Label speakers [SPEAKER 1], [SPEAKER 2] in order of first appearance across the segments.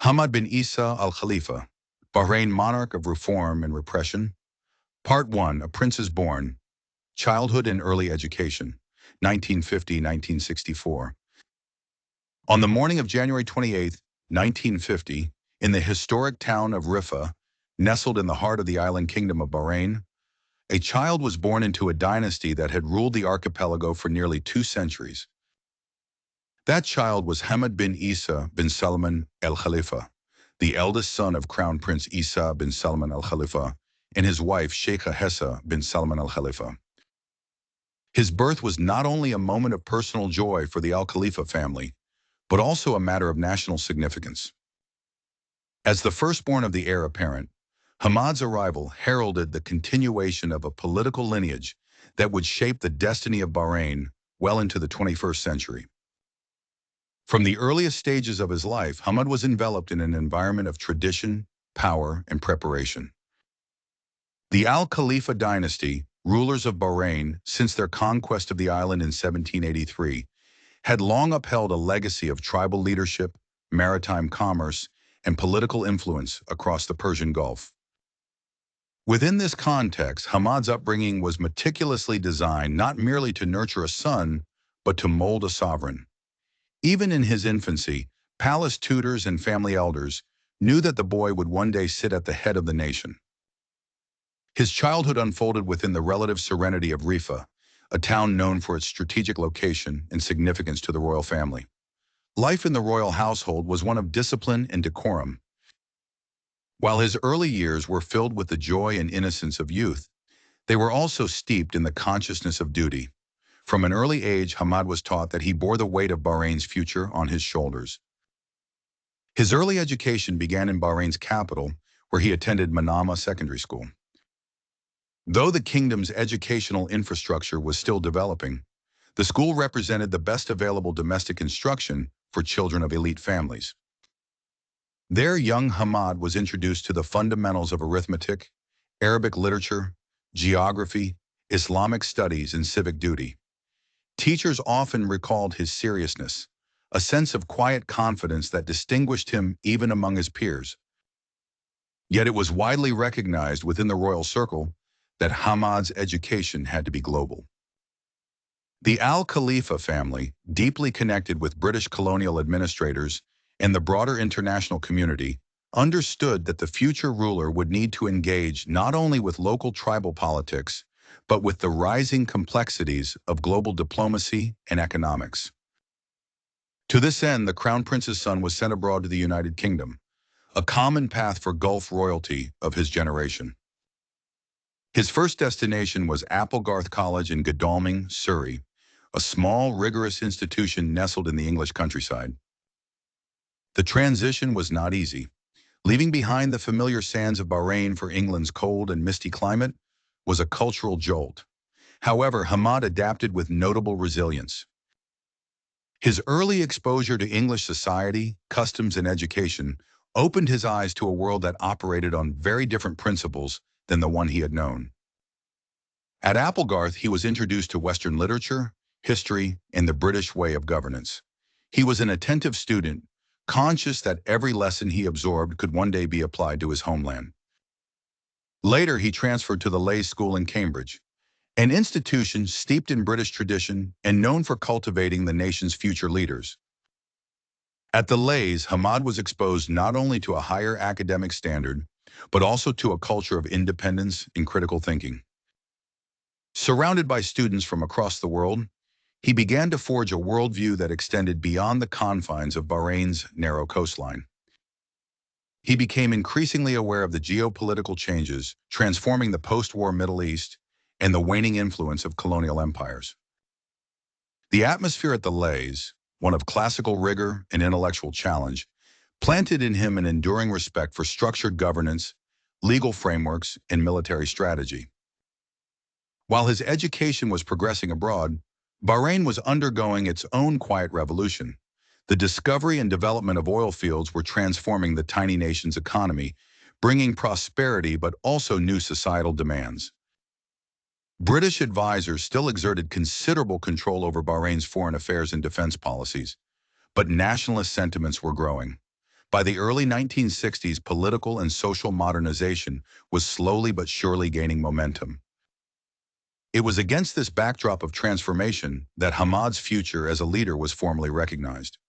[SPEAKER 1] Hamad bin Isa Al Khalifa, Bahrain Monarch of Reform and Repression. Part 1, A Prince is Born, Childhood and Early Education, 1950-1964. On the morning of January 28, 1950, in the historic town of Riffa, nestled in the heart of the island kingdom of Bahrain, a child was born into a dynasty that had ruled the archipelago for nearly 2 centuries. That child was Hamad bin Isa bin Salman Al Khalifa, the eldest son of Crown Prince Isa bin Salman Al Khalifa and his wife Sheikha Hessa bin Salman Al Khalifa. His birth was not only a moment of personal joy for the Al Khalifa family, but also a matter of national significance. As the firstborn of the heir apparent, Hamad's arrival heralded the continuation of a political lineage that would shape the destiny of Bahrain well into the 21st century. From the earliest stages of his life, Hamad was enveloped in an environment of tradition, power, and preparation. The Al Khalifa dynasty, rulers of Bahrain since their conquest of the island in 1783, had long upheld a legacy of tribal leadership, maritime commerce, and political influence across the Persian Gulf. Within this context, Hamad's upbringing was meticulously designed not merely to nurture a son, but to mold a sovereign. Even in his infancy, palace tutors and family elders knew that the boy would one day sit at the head of the nation. His childhood unfolded within the relative serenity of Riffa, a town known for its strategic location and significance to the royal family. Life in the royal household was one of discipline and decorum. While his early years were filled with the joy and innocence of youth, they were also steeped in the consciousness of duty. From an early age, Hamad was taught that he bore the weight of Bahrain's future on his shoulders. His early education began in Bahrain's capital, where he attended Manama Secondary School. Though the kingdom's educational infrastructure was still developing, the school represented the best available domestic instruction for children of elite families. There, young Hamad was introduced to the fundamentals of arithmetic, Arabic literature, geography, Islamic studies, and civic duty. Teachers often recalled his seriousness, a sense of quiet confidence that distinguished him even among his peers. Yet it was widely recognized within the royal circle that Hamad's education had to be global. The Al Khalifa family, deeply connected with British colonial administrators and the broader international community, understood that the future ruler would need to engage not only with local tribal politics, but with the rising complexities of global diplomacy and economics. To this end, the Crown Prince's son was sent abroad to the United Kingdom, a common path for Gulf royalty of his generation. His first destination was Applegarth College in Godalming, Surrey, a small, rigorous institution nestled in the English countryside. The transition was not easy. Leaving behind the familiar sands of Bahrain for England's cold and misty climate was a cultural jolt. However, Hamad adapted with notable resilience. His early exposure to English society, customs, and education opened his eyes to a world that operated on very different principles than the one he had known. At Applegarth, he was introduced to Western literature, history, and the British way of governance. He was an attentive student, conscious that every lesson he absorbed could one day be applied to his homeland. Later, he transferred to the Leys School in Cambridge, an institution steeped in British tradition and known for cultivating the nation's future leaders. At the Leys, Hamad was exposed not only to a higher academic standard, but also to a culture of independence and critical thinking. Surrounded by students from across the world, he began to forge a worldview that extended beyond the confines of Bahrain's narrow coastline. He became increasingly aware of the geopolitical changes transforming the post-war Middle East and the waning influence of colonial empires. The atmosphere at the Leys, one of classical rigor and intellectual challenge, planted in him an enduring respect for structured governance, legal frameworks, and military strategy. While his education was progressing abroad, Bahrain was undergoing its own quiet revolution. The discovery and development of oil fields were transforming the tiny nation's economy, bringing prosperity but also new societal demands. British advisors still exerted considerable control over Bahrain's foreign affairs and defense policies, but nationalist sentiments were growing. By the early 1960s, political and social modernization was slowly but surely gaining momentum. It was against this backdrop of transformation that Hamad's future as a leader was formally recognized.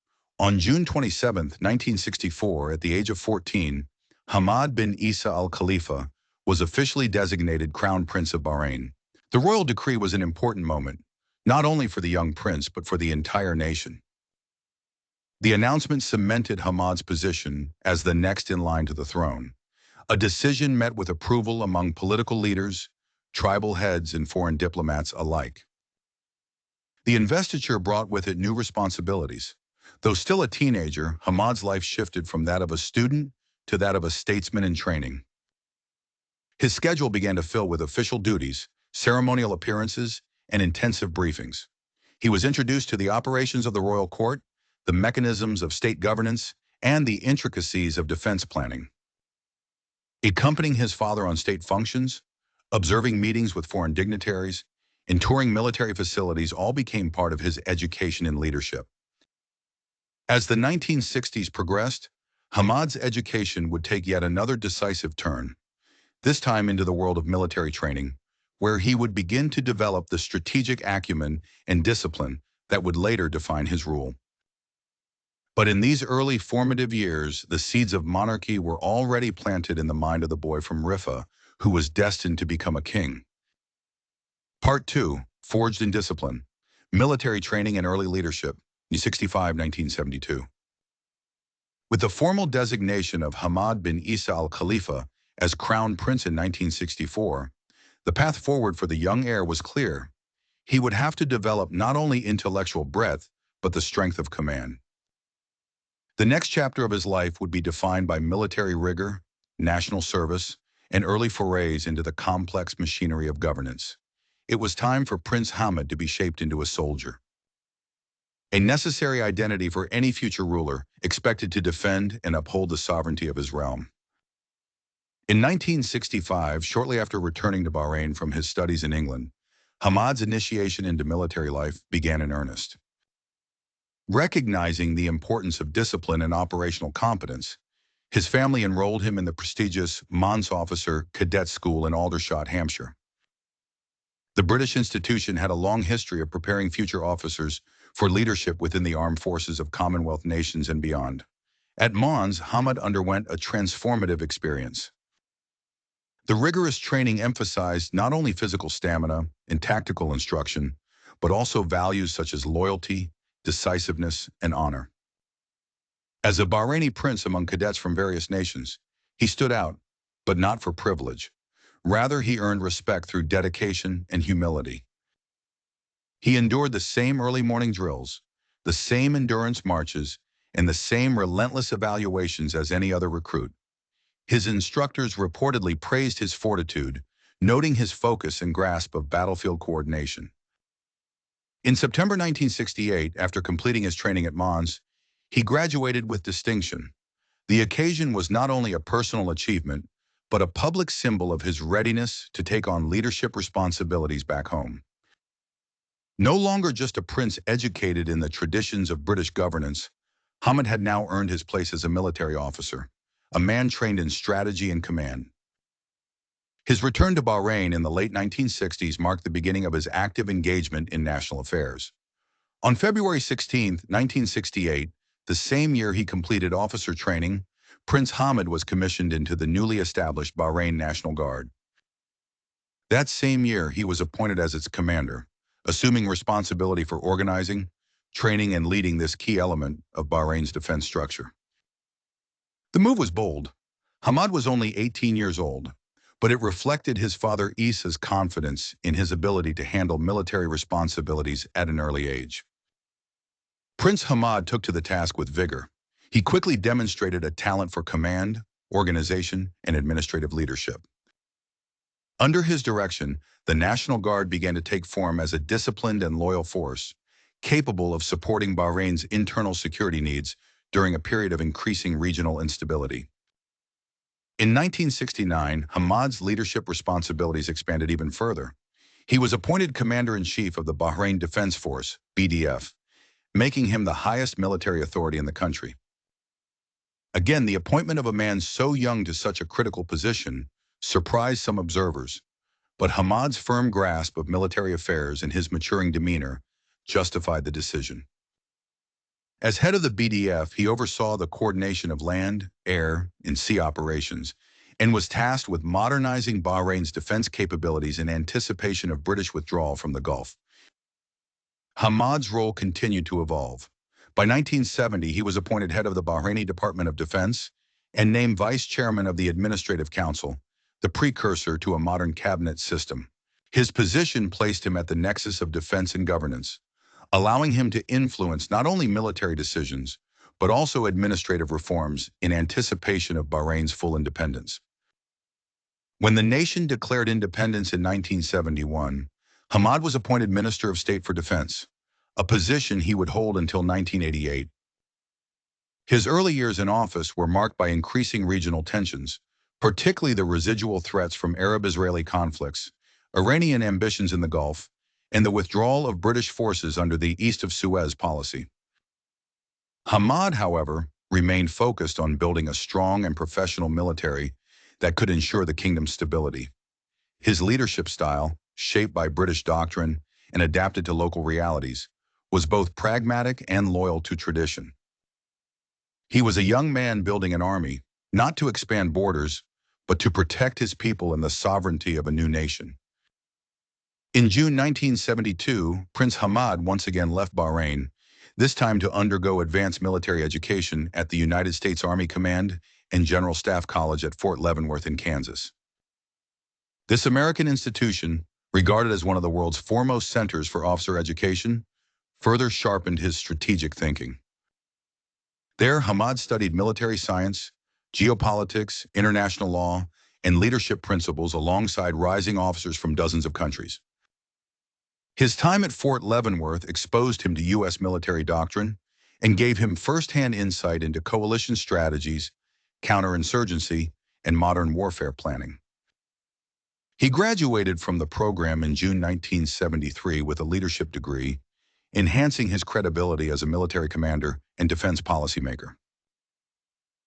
[SPEAKER 1] On June 27, 1964, at the age of 14, Hamad bin Isa Al Khalifa was officially designated Crown Prince of Bahrain. The royal decree was an important moment, not only for the young prince but for the entire nation. The announcement cemented Hamad's position as the next in line to the throne, a decision met with approval among political leaders, tribal heads, and foreign diplomats alike. The investiture brought with it new responsibilities. Though still a teenager, Hamad's life shifted from that of a student to that of a statesman in training. His schedule began to fill with official duties, ceremonial appearances, and intensive briefings. He was introduced to the operations of the royal court, the mechanisms of state governance, and the intricacies of defense planning. Accompanying his father on state functions, observing meetings with foreign dignitaries, and touring military facilities all became part of his education and leadership. As the 1960s progressed, Hamad's education would take yet another decisive turn, this time into the world of military training, where he would begin to develop the strategic acumen and discipline that would later define his rule. But in these early formative years, the seeds of monarchy were already planted in the mind of the boy from Riffa, who was destined to become a king. Part 2, Forged in Discipline, Military Training and Early Leadership, 1972. With the formal designation of Hamad bin Isa Al Khalifa as Crown Prince in 1964, the path forward for the young heir was clear. He would have to develop not only intellectual breadth, but the strength of command. The next chapter of his life would be defined by military rigor, national service, and early forays into the complex machinery of governance. It was time for Prince Hamad to be shaped into a soldier, a necessary identity for any future ruler expected to defend and uphold the sovereignty of his realm. In 1965, shortly after returning to Bahrain from his studies in England, Hamad's initiation into military life began in earnest. Recognizing the importance of discipline and operational competence, his family enrolled him in the prestigious Mons Officer Cadet School in Aldershot, Hampshire. The British institution had a long history of preparing future officers for leadership within the armed forces of Commonwealth nations and beyond. At Mons, Hamad underwent a transformative experience. The rigorous training emphasized not only physical stamina and tactical instruction, but also values such as loyalty, decisiveness, and honor. As a Bahraini prince among cadets from various nations, he stood out, but not for privilege. Rather, he earned respect through dedication and humility. He endured the same early morning drills, the same endurance marches, and the same relentless evaluations as any other recruit. His instructors reportedly praised his fortitude, noting his focus and grasp of battlefield coordination. In September 1968, after completing his training at Mons, he graduated with distinction. The occasion was not only a personal achievement, but a public symbol of his readiness to take on leadership responsibilities back home. No longer just a prince educated in the traditions of British governance, Hamad had now earned his place as a military officer, a man trained in strategy and command. His return to Bahrain in the late 1960s marked the beginning of his active engagement in national affairs. On February 16, 1968, the same year he completed officer training, Prince Hamad was commissioned into the newly established Bahrain National Guard. That same year, he was appointed as its commander, assuming responsibility for organizing, training, and leading this key element of Bahrain's defense structure. The move was bold. Hamad was only 18 years old, but it reflected his father Isa's confidence in his ability to handle military responsibilities at an early age. Prince Hamad took to the task with vigor. He quickly demonstrated a talent for command, organization, and administrative leadership. Under his direction, the National Guard began to take form as a disciplined and loyal force, capable of supporting Bahrain's internal security needs during a period of increasing regional instability. In 1969, Hamad's leadership responsibilities expanded even further. He was appointed Commander-in-Chief of the Bahrain Defense Force, BDF, making him the highest military authority in the country. Again, the appointment of a man so young to such a critical position surprised some observers, but Hamad's firm grasp of military affairs and his maturing demeanor justified the decision. As head of the BDF, he oversaw the coordination of land, air, and sea operations, and was tasked with modernizing Bahrain's defense capabilities in anticipation of British withdrawal from the Gulf. Hamad's role continued to evolve. By 1970, he was appointed head of the Bahraini Department of Defense and named vice chairman of the Administrative Council, the precursor to a modern cabinet system. His position placed him at the nexus of defense and governance, allowing him to influence not only military decisions, but also administrative reforms in anticipation of Bahrain's full independence. When the nation declared independence in 1971, Hamad was appointed Minister of State for Defense, a position he would hold until 1988. His early years in office were marked by increasing regional tensions, particularly the residual threats from Arab-Israeli conflicts, Iranian ambitions in the Gulf, and the withdrawal of British forces under the East of Suez policy. Hamad, however, remained focused on building a strong and professional military that could ensure the kingdom's stability. His leadership style, shaped by British doctrine and adapted to local realities, was both pragmatic and loyal to tradition. He was a young man building an army, not to expand borders, but to protect his people and the sovereignty of a new nation. In June 1972, Prince Hamad once again left Bahrain, this time to undergo advanced military education at the United States Army Command and General Staff College at Fort Leavenworth in Kansas. This American institution, regarded as one of the world's foremost centers for officer education, further sharpened his strategic thinking. There, Hamad studied military science, geopolitics, international law, and leadership principles alongside rising officers from dozens of countries. His time at Fort Leavenworth exposed him to U.S. military doctrine and gave him first-hand insight into coalition strategies, counterinsurgency, and modern warfare planning. He graduated from the program in June 1973 with a leadership degree, enhancing his credibility as a military commander and defense policymaker.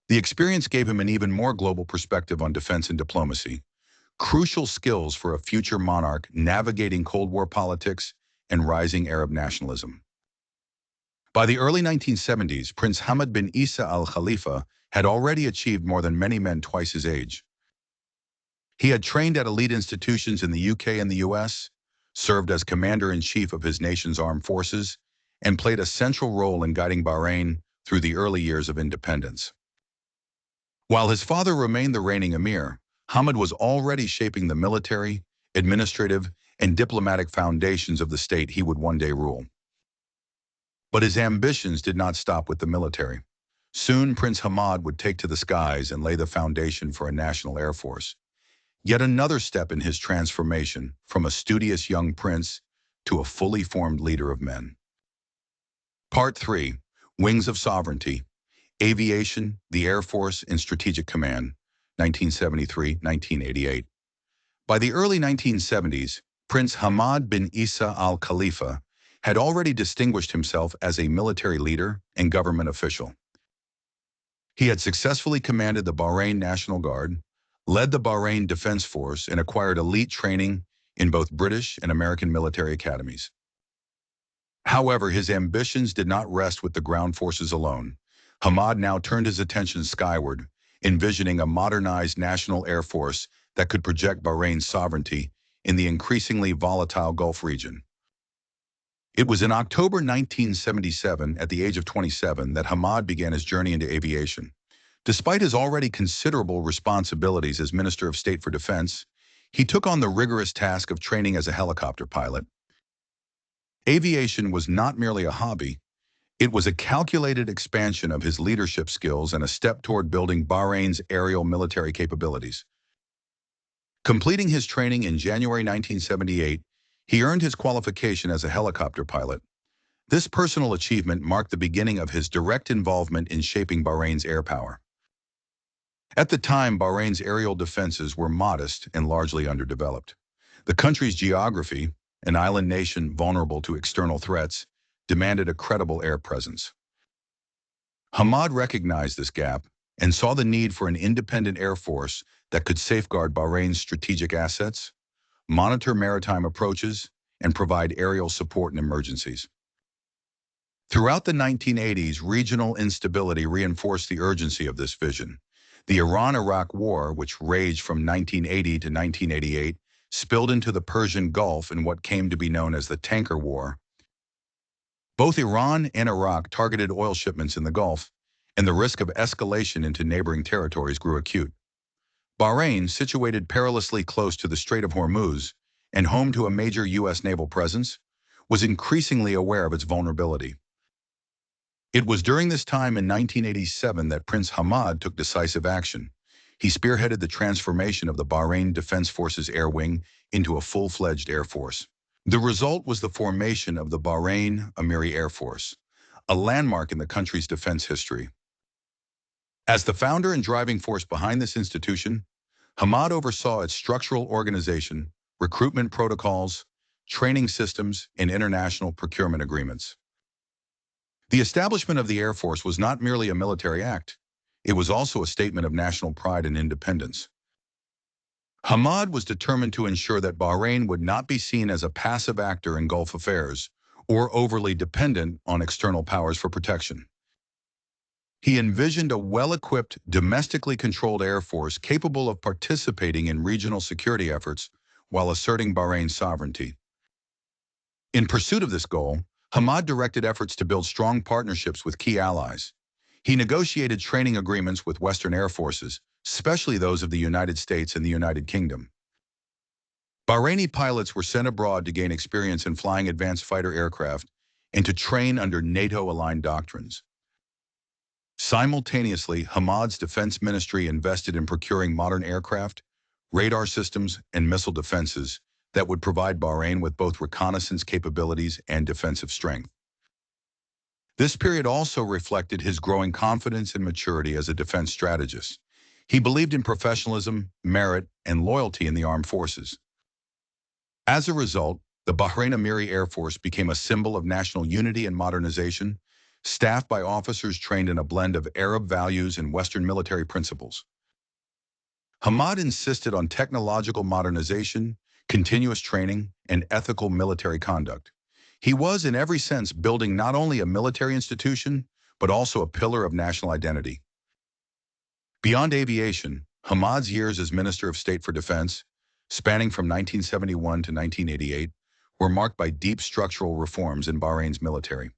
[SPEAKER 1] The experience gave him an even more global perspective on defense and diplomacy, crucial skills for a future monarch navigating Cold War politics and rising Arab nationalism. By the early 1970s, Prince Hamad bin Isa Al Khalifa had already achieved more than many men twice his age. He had trained at elite institutions in the UK and the US, served as commander-in-chief of his nation's armed forces, and played a central role in guiding Bahrain through the early years of independence. While his father remained the reigning Emir, Hamad was already shaping the military, administrative, and diplomatic foundations of the state he would one day rule. But his ambitions did not stop with the military. Soon, Prince Hamad would take to the skies and lay the foundation for a national air force. Yet another step in his transformation from a studious young prince to a fully formed leader of men. Part 3. Wings of Sovereignty. Aviation, the Air Force, and Strategic Command, 1973-1988. By the early 1970s, Prince Hamad bin Isa Al Khalifa had already distinguished himself as a military leader and government official. He had successfully commanded the Bahrain National Guard, led the Bahrain Defense Force, and acquired elite training in both British and American military academies. However, his ambitions did not rest with the ground forces alone. Hamad now turned his attention skyward, envisioning a modernized national air force that could project Bahrain's sovereignty in the increasingly volatile Gulf region. It was in October 1977, at the age of 27, that Hamad began his journey into aviation. Despite his already considerable responsibilities as Minister of State for Defense, he took on the rigorous task of training as a helicopter pilot. Aviation was not merely a hobby. It was a calculated expansion of his leadership skills and a step toward building Bahrain's aerial military capabilities. Completing his training in January 1978, he earned his qualification as a helicopter pilot. This personal achievement marked the beginning of his direct involvement in shaping Bahrain's air power. At the time, Bahrain's aerial defenses were modest and largely underdeveloped. The country's geography, an island nation vulnerable to external threats, demanded a credible air presence. Hamad recognized this gap and saw the need for an independent air force that could safeguard Bahrain's strategic assets, monitor maritime approaches, and provide aerial support in emergencies. Throughout the 1980s, regional instability reinforced the urgency of this vision. The Iran-Iraq War, which raged from 1980 to 1988, spilled into the Persian Gulf in what came to be known as the Tanker War. Both Iran and Iraq targeted oil shipments in the Gulf, and the risk of escalation into neighboring territories grew acute. Bahrain, situated perilously close to the Strait of Hormuz and home to a major U.S. naval presence, was increasingly aware of its vulnerability. It was during this time in 1987 that Prince Hamad took decisive action. He spearheaded the transformation of the Bahrain Defense Forces Air Wing into a full-fledged air force. The result was the formation of the Bahrain Emir Air Force, a landmark in the country's defense history. As the founder and driving force behind this institution, Hamad oversaw its structural organization, recruitment protocols, training systems, and international procurement agreements. The establishment of the Air Force was not merely a military act. It was also a statement of national pride and independence. Hamad was determined to ensure that Bahrain would not be seen as a passive actor in Gulf affairs or overly dependent on external powers for protection. He envisioned a well-equipped, domestically controlled air force capable of participating in regional security efforts while asserting Bahrain's sovereignty. In pursuit of this goal, Hamad directed efforts to build strong partnerships with key allies. He negotiated training agreements with Western air forces, especially those of the United States and the United Kingdom. Bahraini pilots were sent abroad to gain experience in flying advanced fighter aircraft and to train under NATO-aligned doctrines. Simultaneously, Hamad's defense ministry invested in procuring modern aircraft, radar systems, and missile defenses that would provide Bahrain with both reconnaissance capabilities and defensive strength. This period also reflected his growing confidence and maturity as a defense strategist. He believed in professionalism, merit, and loyalty in the armed forces. As a result, the Bahrain Emir Air Force became a symbol of national unity and modernization, staffed by officers trained in a blend of Arab values and Western military principles. Hamad insisted on technological modernization, continuous training, and ethical military conduct. He was, in every sense, building not only a military institution, but also a pillar of national identity. Beyond aviation, Hamad's years as Minister of State for Defense, spanning from 1971 to 1988, were marked by deep structural reforms in Bahrain's military.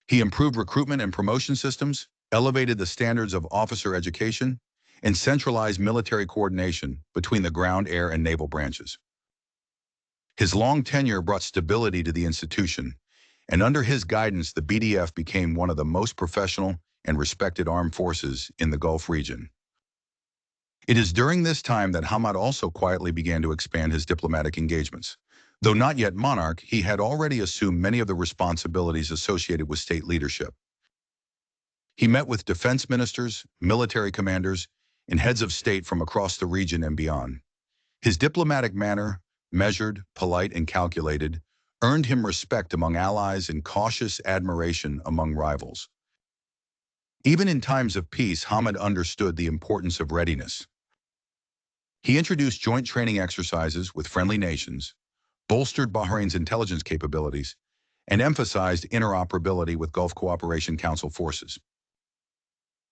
[SPEAKER 1] He improved recruitment and promotion systems, elevated the standards of officer education, and centralized military coordination between the ground, air, and naval branches. His long tenure brought stability to the institution, and under his guidance, the BDF became one of the most professional and respected armed forces in the Gulf region. It is during this time that Hamad also quietly began to expand his diplomatic engagements. Though not yet monarch, he had already assumed many of the responsibilities associated with state leadership. He met with defense ministers, military commanders, and heads of state from across the region and beyond. His diplomatic manner, measured, polite, and calculated, earned him respect among allies and cautious admiration among rivals. Even in times of peace, Hamad understood the importance of readiness. He introduced joint training exercises with friendly nations, bolstered Bahrain's intelligence capabilities, and emphasized interoperability with Gulf Cooperation Council forces.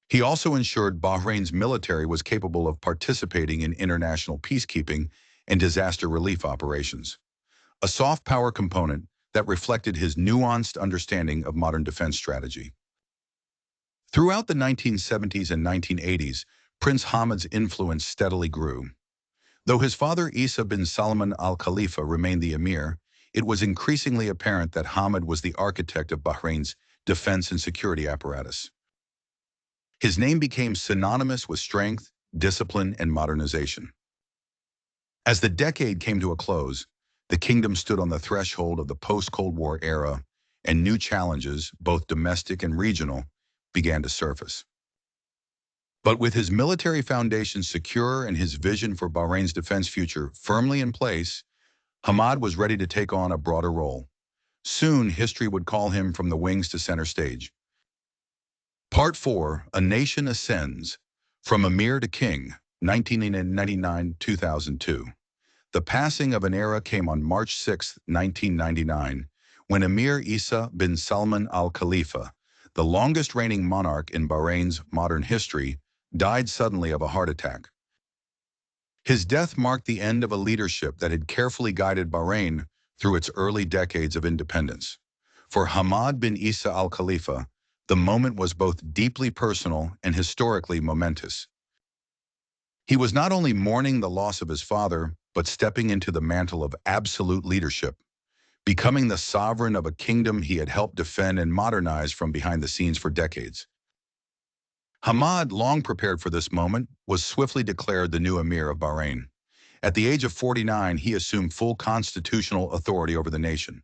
[SPEAKER 1] He also ensured Bahrain's military was capable of participating in international peacekeeping and disaster relief operations, a soft power component that reflected his nuanced understanding of modern defense strategy. Throughout the 1970s and 1980s, Prince Hamad's influence steadily grew. Though his father Isa bin Salman Al Khalifa remained the emir, it was increasingly apparent that Hamad was the architect of Bahrain's defense and security apparatus. His name became synonymous with strength, discipline, and modernization. As the decade came to a close, the kingdom stood on the threshold of the post-Cold War era, and new challenges, both domestic and regional, began to surface. But with his military foundation secure and his vision for Bahrain's defense future firmly in place, Hamad was ready to take on a broader role. Soon, history would call him from the wings to center stage. Part 4, A Nation Ascends, From Emir to King, 1999-2002. The passing of an era came on March 6, 1999, when Emir Isa bin Salman Al Khalifa, the longest reigning monarch in Bahrain's modern history, died suddenly of a heart attack. His death marked the end of a leadership that had carefully guided Bahrain through its early decades of independence. For Hamad bin Isa Al Khalifa, the moment was both deeply personal and historically momentous. He was not only mourning the loss of his father, but stepping into the mantle of absolute leadership, becoming the sovereign of a kingdom he had helped defend and modernize from behind the scenes for decades. Hamad, long prepared for this moment, was swiftly declared the new Emir of Bahrain. At the age of 49, he assumed full constitutional authority over the nation.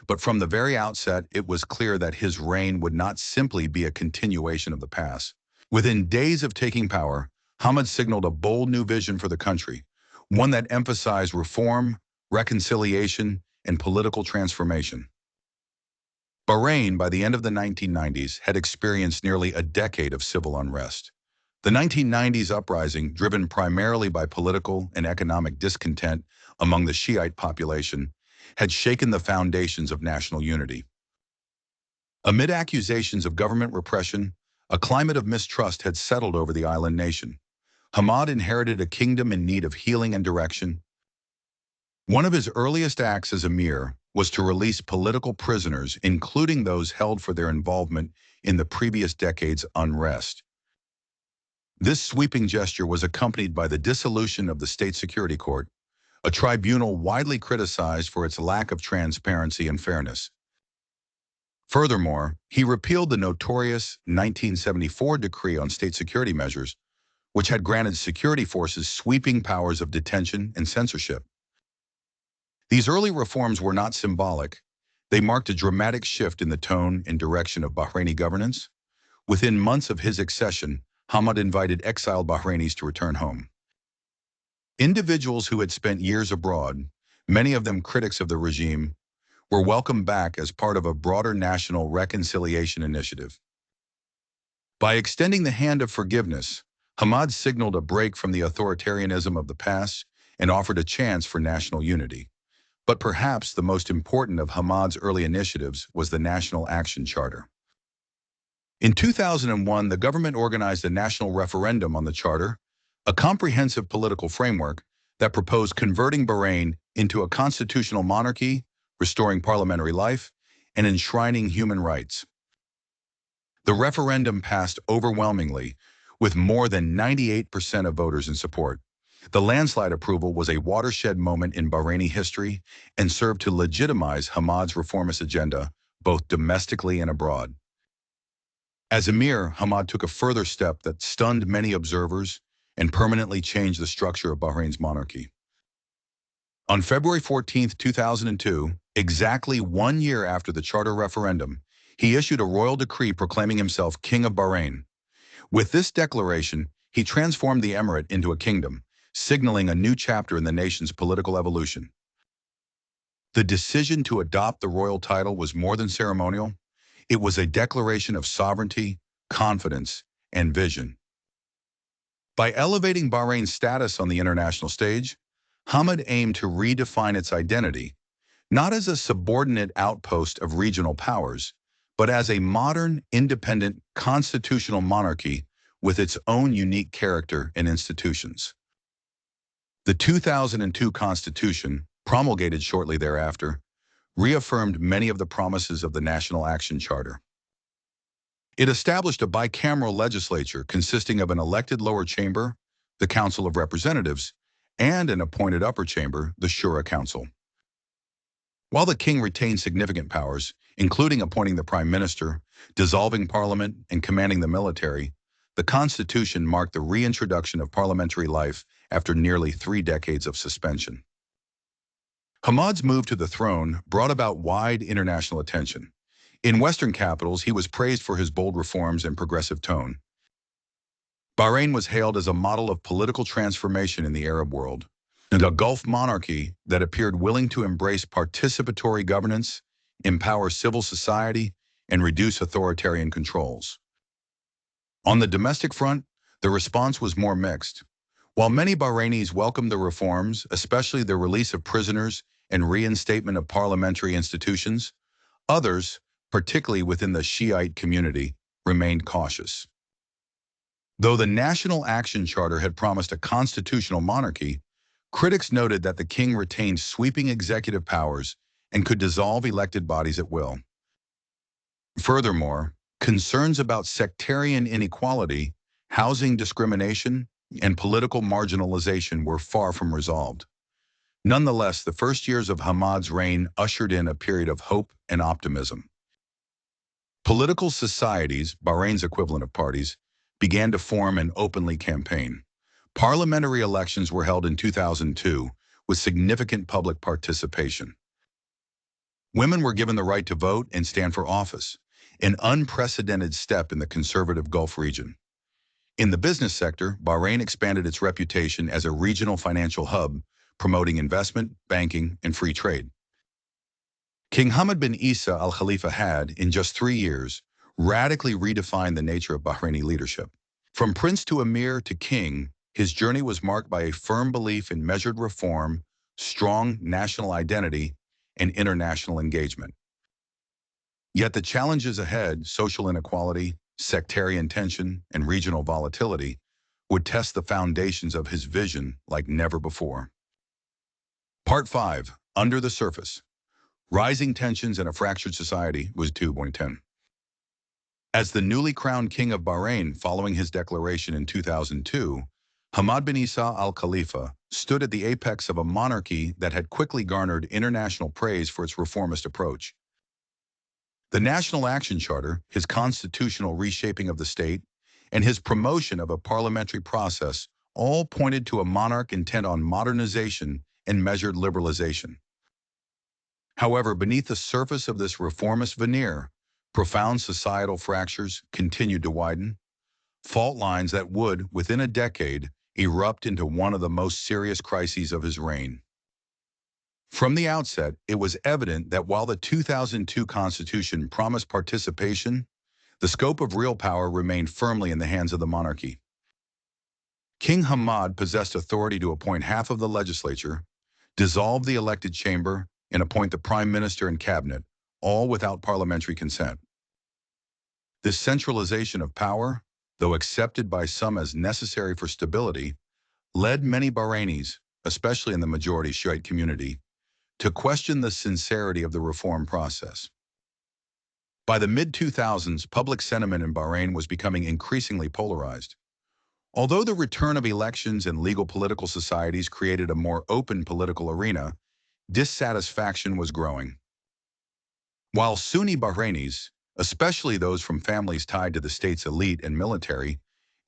[SPEAKER 1] But from the very outset, it was clear that his reign would not simply be a continuation of the past. Within days of taking power, Hamad signaled a bold new vision for the country, one that emphasized reform, reconciliation, and political transformation. Bahrain, by the end of the 1990s, had experienced nearly a decade of civil unrest. The 1990s uprising, driven primarily by political and economic discontent among the Shiite population, had shaken the foundations of national unity. Amid accusations of government repression, a climate of mistrust had settled over the island nation. Hamad inherited a kingdom in need of healing and direction. One of his earliest acts as emir was to release political prisoners, including those held for their involvement in the previous decade's unrest. This sweeping gesture was accompanied by the dissolution of the State Security Court, a tribunal widely criticized for its lack of transparency and fairness. Furthermore, he repealed the notorious 1974 Decree on State Security Measures, which had granted security forces sweeping powers of detention and censorship. These early reforms were not symbolic. They marked a dramatic shift in the tone and direction of Bahraini governance. Within months of his accession, Hamad invited exiled Bahrainis to return home. Individuals who had spent years abroad, many of them critics of the regime, were welcomed back as part of a broader national reconciliation initiative. By extending the hand of forgiveness, Hamad signaled a break from the authoritarianism of the past and offered a chance for national unity. But perhaps the most important of Hamad's early initiatives was the National Action Charter. In 2001, the government organized a national referendum on the charter, a comprehensive political framework that proposed converting Bahrain into a constitutional monarchy, restoring parliamentary life, and enshrining human rights. The referendum passed overwhelmingly, with more than 98% of voters in support. The landslide approval was a watershed moment in Bahraini history and served to legitimize Hamad's reformist agenda, both domestically and abroad. As emir, Hamad took a further step that stunned many observers and permanently changed the structure of Bahrain's monarchy. On February 14, 2002, exactly 1 year after the charter referendum, he issued a royal decree proclaiming himself King of Bahrain. With this declaration, he transformed the emirate into a kingdom, signaling a new chapter in the nation's political evolution. The decision to adopt the royal title was more than ceremonial. It was a declaration of sovereignty, confidence, and vision. By elevating Bahrain's status on the international stage, Hamad aimed to redefine its identity, not as a subordinate outpost of regional powers, but as a modern, independent, constitutional monarchy with its own unique character and institutions. The 2002 Constitution, promulgated shortly thereafter, reaffirmed many of the promises of the National Action Charter. It established a bicameral legislature consisting of an elected lower chamber, the Council of Representatives, and an appointed upper chamber, the Shura Council. While the king retained significant powers, including appointing the prime minister, dissolving parliament, and commanding the military, the Constitution marked the reintroduction of parliamentary life after nearly 3 decades of suspension. Hamad's move to the throne brought about wide international attention. In Western capitals, he was praised for his bold reforms and progressive tone. Bahrain was hailed as a model of political transformation in the Arab world, and a Gulf monarchy that appeared willing to embrace participatory governance, empower civil society, and reduce authoritarian controls. On the domestic front, the response was more mixed. While many Bahrainis welcomed the reforms, especially the release of prisoners and reinstatement of parliamentary institutions, others, particularly within the Shiite community, remained cautious. Though the National Action Charter had promised a constitutional monarchy, critics noted that the king retained sweeping executive powers and could dissolve elected bodies at will. Furthermore, concerns about sectarian inequality, housing discrimination, and political marginalization were far from resolved. Nonetheless, the first years of Hamad's reign ushered in a period of hope and optimism. Political societies, Bahrain's equivalent of parties, began to form and openly campaign. Parliamentary elections were held in 2002 with significant public participation. Women were given the right to vote and stand for office, an unprecedented step in the conservative Gulf region. In the business sector, Bahrain expanded its reputation as a regional financial hub, promoting investment, banking, and free trade. King Hamad bin Isa Al Khalifa had, in just 3 years, radically redefined the nature of Bahraini leadership. From prince to emir to king, his journey was marked by a firm belief in measured reform, strong national identity, and international engagement. Yet the challenges ahead, social inequality, sectarian tension, and regional volatility, would test the foundations of his vision like never before. Part 5. Under the Surface. Rising Tensions in a Fractured Society was 2.10. As the newly crowned king of Bahrain following his declaration in 2002, Hamad bin Isa Al Khalifa stood at the apex of a monarchy that had quickly garnered international praise for its reformist approach. The National Action Charter, his constitutional reshaping of the state, and his promotion of a parliamentary process all pointed to a monarch intent on modernization and measured liberalization. However, beneath the surface of this reformist veneer, profound societal fractures continued to widen, fault lines that would, within a decade, erupt into one of the most serious crises of his reign. From the outset, it was evident that while the 2002 Constitution promised participation, the scope of real power remained firmly in the hands of the monarchy. King Hamad possessed authority to appoint half of the legislature, dissolve the elected chamber, and appoint the prime minister and cabinet, all without parliamentary consent. This centralization of power, though accepted by some as necessary for stability, led many Bahrainis, especially in the majority Shiite community, to question the sincerity of the reform process. By the mid-2000s, public sentiment in Bahrain was becoming increasingly polarized. Although the return of elections and legal political societies created a more open political arena, dissatisfaction was growing. While Sunni Bahrainis, especially those from families tied to the state's elite and military,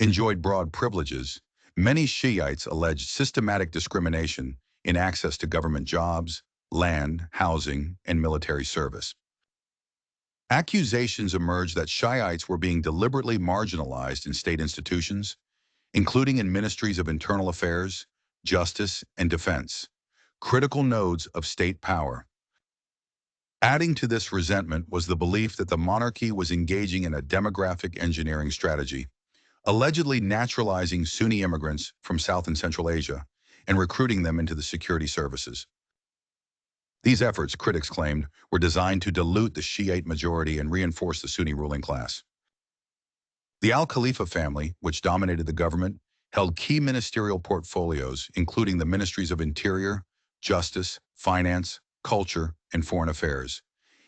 [SPEAKER 1] enjoyed broad privileges, many Shiites alleged systematic discrimination in access to government jobs, land, housing, and military service. Accusations emerged that Shiites were being deliberately marginalized in state institutions, including in ministries of internal affairs, justice, and defense, critical nodes of state power. Adding to this resentment was the belief that the monarchy was engaging in a demographic engineering strategy, allegedly naturalizing Sunni immigrants from South and Central Asia and recruiting them into the security services. These efforts, critics claimed, were designed to dilute the Shiite majority and reinforce the Sunni ruling class. The Al Khalifa family, which dominated the government, held key ministerial portfolios, including the Ministries of Interior, Justice, Finance, Culture, and Foreign Affairs,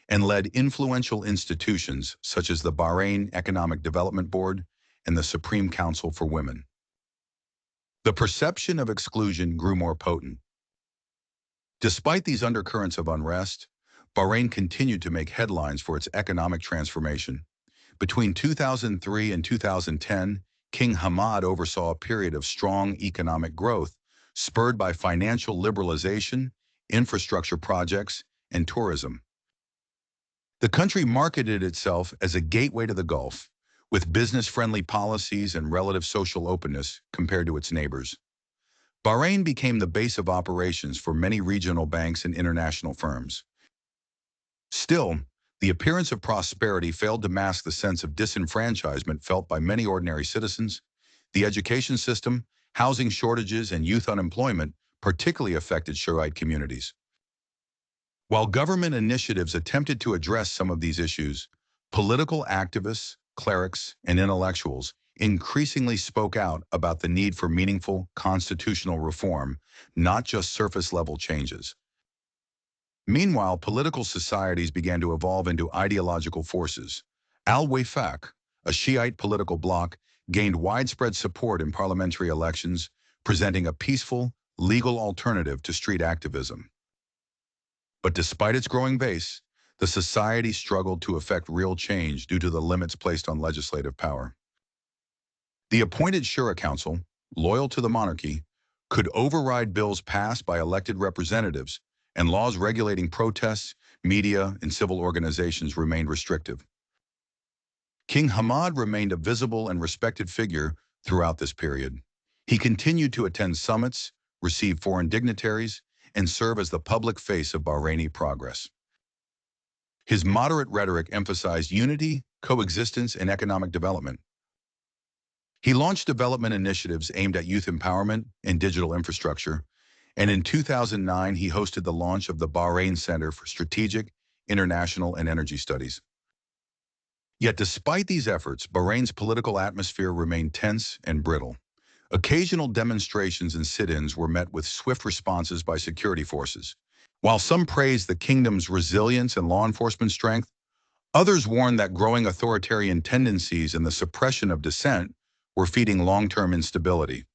[SPEAKER 1] and led influential institutions such as the Bahrain Economic Development Board and the Supreme Council for Women. The perception of exclusion grew more potent. Despite these undercurrents of unrest, Bahrain continued to make headlines for its economic transformation. Between 2003 and 2010, King Hamad oversaw a period of strong economic growth, spurred by financial liberalization, infrastructure projects, and tourism. The country marketed itself as a gateway to the Gulf, with business-friendly policies and relative social openness compared to its neighbors. Bahrain became the base of operations for many regional banks and international firms. Still, The appearance of prosperity failed to mask the sense of disenfranchisement felt by many ordinary citizens. The education system, housing shortages, and youth unemployment particularly affected Shiite communities. While government initiatives attempted to address some of these issues, political activists, clerics, and intellectuals increasingly spoke out about the need for meaningful constitutional reform, not just surface-level changes. Meanwhile, political societies began to evolve into ideological forces. Al-Wafaq, a Shiite political bloc, gained widespread support in parliamentary elections, presenting a peaceful, legal alternative to street activism. But despite its growing base, the society struggled to effect real change due to the limits placed on legislative power. The appointed Shura Council, loyal to the monarchy, could override bills passed by elected representatives, and laws regulating protests, media, and civil organizations remained restrictive. King Hamad remained a visible and respected figure throughout this period. He continued to attend summits, receive foreign dignitaries, and serve as the public face of Bahraini progress. His moderate rhetoric emphasized unity, coexistence, and economic development. He launched development initiatives aimed at youth empowerment and digital infrastructure, and in 2009 he hosted the launch of the Bahrain Center for Strategic, International, and Energy Studies. Yet despite these efforts, Bahrain's political atmosphere remained tense and brittle. Occasional demonstrations and sit-ins were met with swift responses by security forces. While some praised the kingdom's resilience and law enforcement strength, others warned that growing authoritarian tendencies and the suppression of dissent were feeding long-term instability.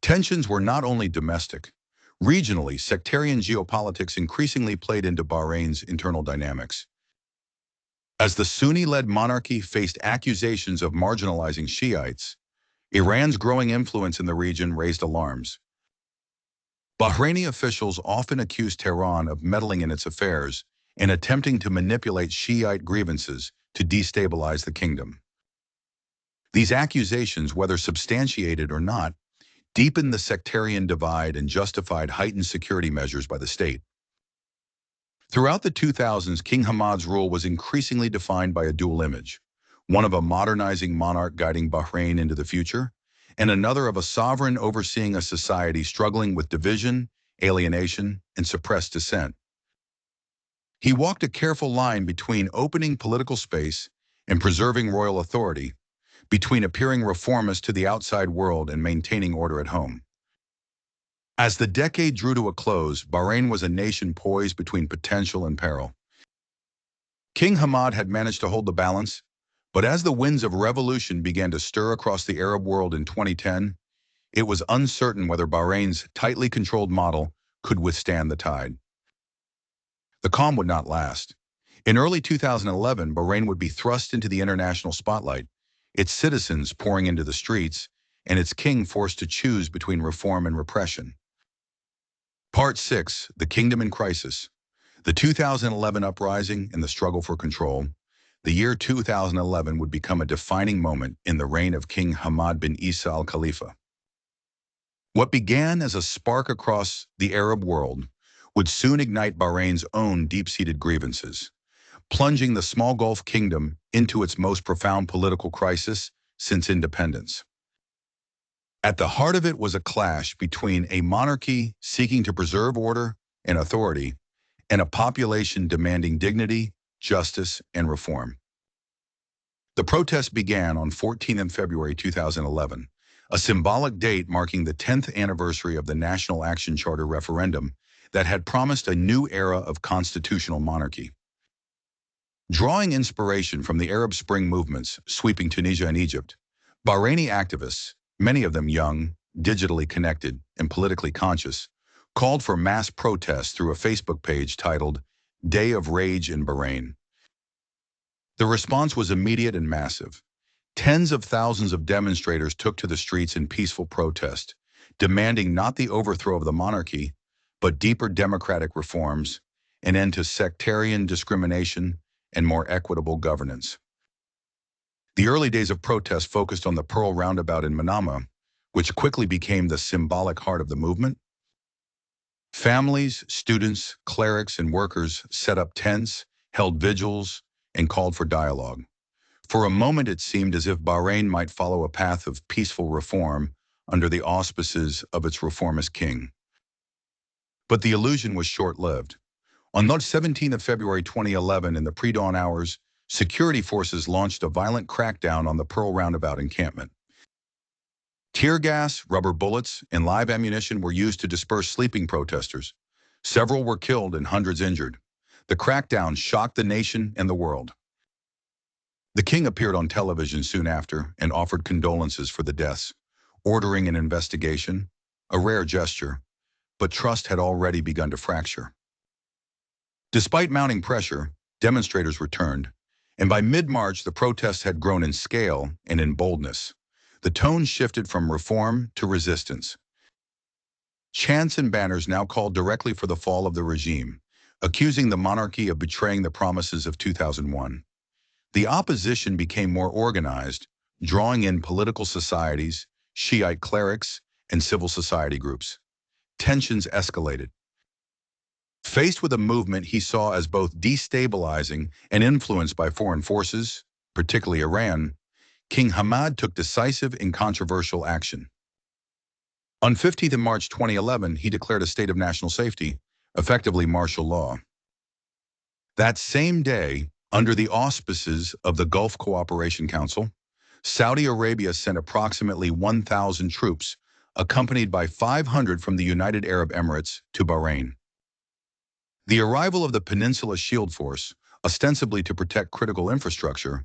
[SPEAKER 1] Tensions were not only domestic. Regionally, sectarian geopolitics increasingly played into Bahrain's internal dynamics. As the Sunni-led monarchy faced accusations of marginalizing Shiites, Iran's growing influence in the region raised alarms. Bahraini officials often accused Tehran of meddling in its affairs and attempting to manipulate Shiite grievances to destabilize the kingdom. These accusations, whether substantiated or not, deepened the sectarian divide and justified heightened security measures by the state. Throughout the 2000s, King Hamad's rule was increasingly defined by a dual image, one of a modernizing monarch guiding Bahrain into the future, and another of a sovereign overseeing a society struggling with division, alienation, and suppressed dissent. He walked a careful line between opening political space and preserving royal authority, between appearing reformist to the outside world and maintaining order at home. As the decade drew to a close, Bahrain was a nation poised between potential and peril. King Hamad had managed to hold the balance, but as the winds of revolution began to stir across the Arab world in 2010, it was uncertain whether Bahrain's tightly controlled model could withstand the tide. The calm would not last. In early 2011, Bahrain would be thrust into the international spotlight, its citizens pouring into the streets, and its king forced to choose between reform and repression. Part 6, The Kingdom in Crisis. The 2011 uprising and the struggle for control. The year 2011 would become a defining moment in the reign of King Hamad bin Isa Al Khalifa. What began as a spark across the Arab world would soon ignite Bahrain's own deep-seated grievances, plunging the small Gulf kingdom into its most profound political crisis since independence. At the heart of it was a clash between a monarchy seeking to preserve order and authority, and a population demanding dignity, justice, and reform. The protest began on 14th February 2011, a symbolic date marking the 10th anniversary of the National Action Charter referendum that had promised a new era of constitutional monarchy. Drawing inspiration from the Arab Spring movements sweeping Tunisia and Egypt, Bahraini activists, many of them young, digitally connected, and politically conscious, called for mass protests through a Facebook page titled Day of Rage in Bahrain. The response was immediate and massive. Tens of thousands of demonstrators took to the streets in peaceful protest, demanding not the overthrow of the monarchy, but deeper democratic reforms, an end to sectarian discrimination, and more equitable governance. The early days of protest focused on the Pearl Roundabout in Manama, which quickly became the symbolic heart of the movement. Families, students, clerics, and workers set up tents, held vigils, and called for dialogue. For a moment it seemed as if Bahrain might follow a path of peaceful reform under the auspices of its reformist king. But the illusion was short-lived. On the 17th of February 2011, in the pre-dawn hours, security forces launched a violent crackdown on the Pearl Roundabout encampment. Tear gas, rubber bullets, and live ammunition were used to disperse sleeping protesters. Several were killed and hundreds injured. The crackdown shocked the nation and the world. The king appeared on television soon after and offered condolences for the deaths, ordering an investigation, a rare gesture, but trust had already begun to fracture. Despite mounting pressure, demonstrators returned, and by mid-March the protests had grown in scale and in boldness. The tone shifted from reform to resistance. Chants and banners now called directly for the fall of the regime, accusing the monarchy of betraying the promises of 2001. The opposition became more organized, drawing in political societies, Shiite clerics, and civil society groups. Tensions escalated. Faced with a movement he saw as both destabilizing and influenced by foreign forces, particularly Iran, King Hamad took decisive and controversial action. On 15th of March 2011, he declared a state of national safety, effectively martial law. That same day, under the auspices of the Gulf Cooperation Council, Saudi Arabia sent approximately 1,000 troops, accompanied by 500 from the United Arab Emirates, to Bahrain. The arrival of the Peninsula Shield Force, ostensibly to protect critical infrastructure,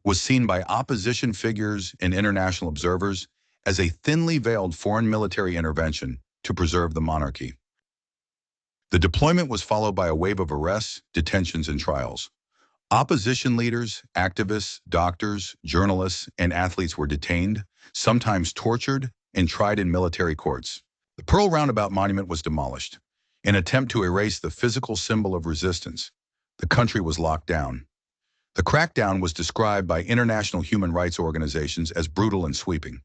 [SPEAKER 1] was seen by opposition figures and international observers as a thinly veiled foreign military intervention to preserve the monarchy. The deployment was followed by a wave of arrests, detentions, and trials. Opposition leaders, activists, doctors, journalists, and athletes were detained, sometimes tortured, and tried in military courts. The Pearl Roundabout Monument was demolished, an attempt to erase the physical symbol of resistance. The country was locked down. The crackdown was described by international human rights organizations as brutal and sweeping.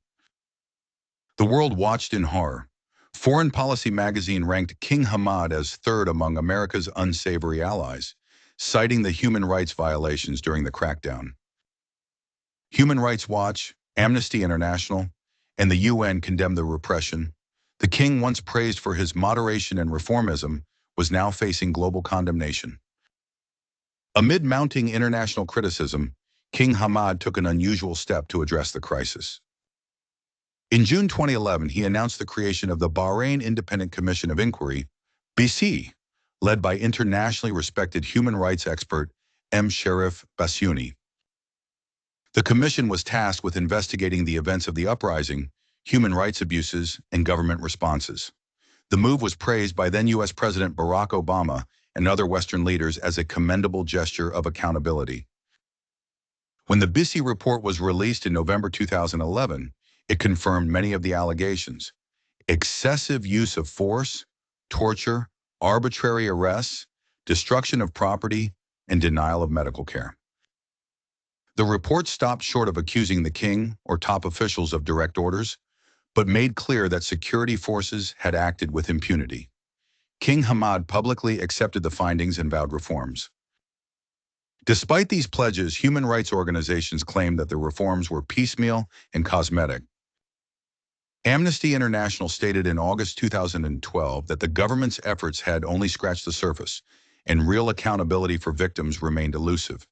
[SPEAKER 1] The world watched in horror. Foreign Policy magazine ranked King Hamad as third among America's unsavory allies, citing the human rights violations during the crackdown. Human Rights Watch, Amnesty International, and the UN condemned the repression. The king, once praised for his moderation and reformism, was now facing global condemnation. Amid mounting international criticism, King Hamad took an unusual step to address the crisis. In June 2011, he announced the creation of the Bahrain Independent Commission of Inquiry, BC, led by internationally respected human rights expert M. Sharif Bassiouni. The commission was tasked with investigating the events of the uprising, human rights abuses, and government responses. The move was praised by then U.S. President Barack Obama and other Western leaders as a commendable gesture of accountability. When the BC report was released in November 2011, it confirmed many of the allegations: excessive use of force, torture, arbitrary arrests, destruction of property, and denial of medical care. The report stopped short of accusing the king or top officials of direct orders, but made clear that security forces had acted with impunity. King Hamad publicly accepted the findings and vowed reforms. Despite these pledges, human rights organizations claimed that the reforms were piecemeal and cosmetic. Amnesty International stated in August 2012 that the government's efforts had only scratched the surface, and real accountability for victims remained elusive.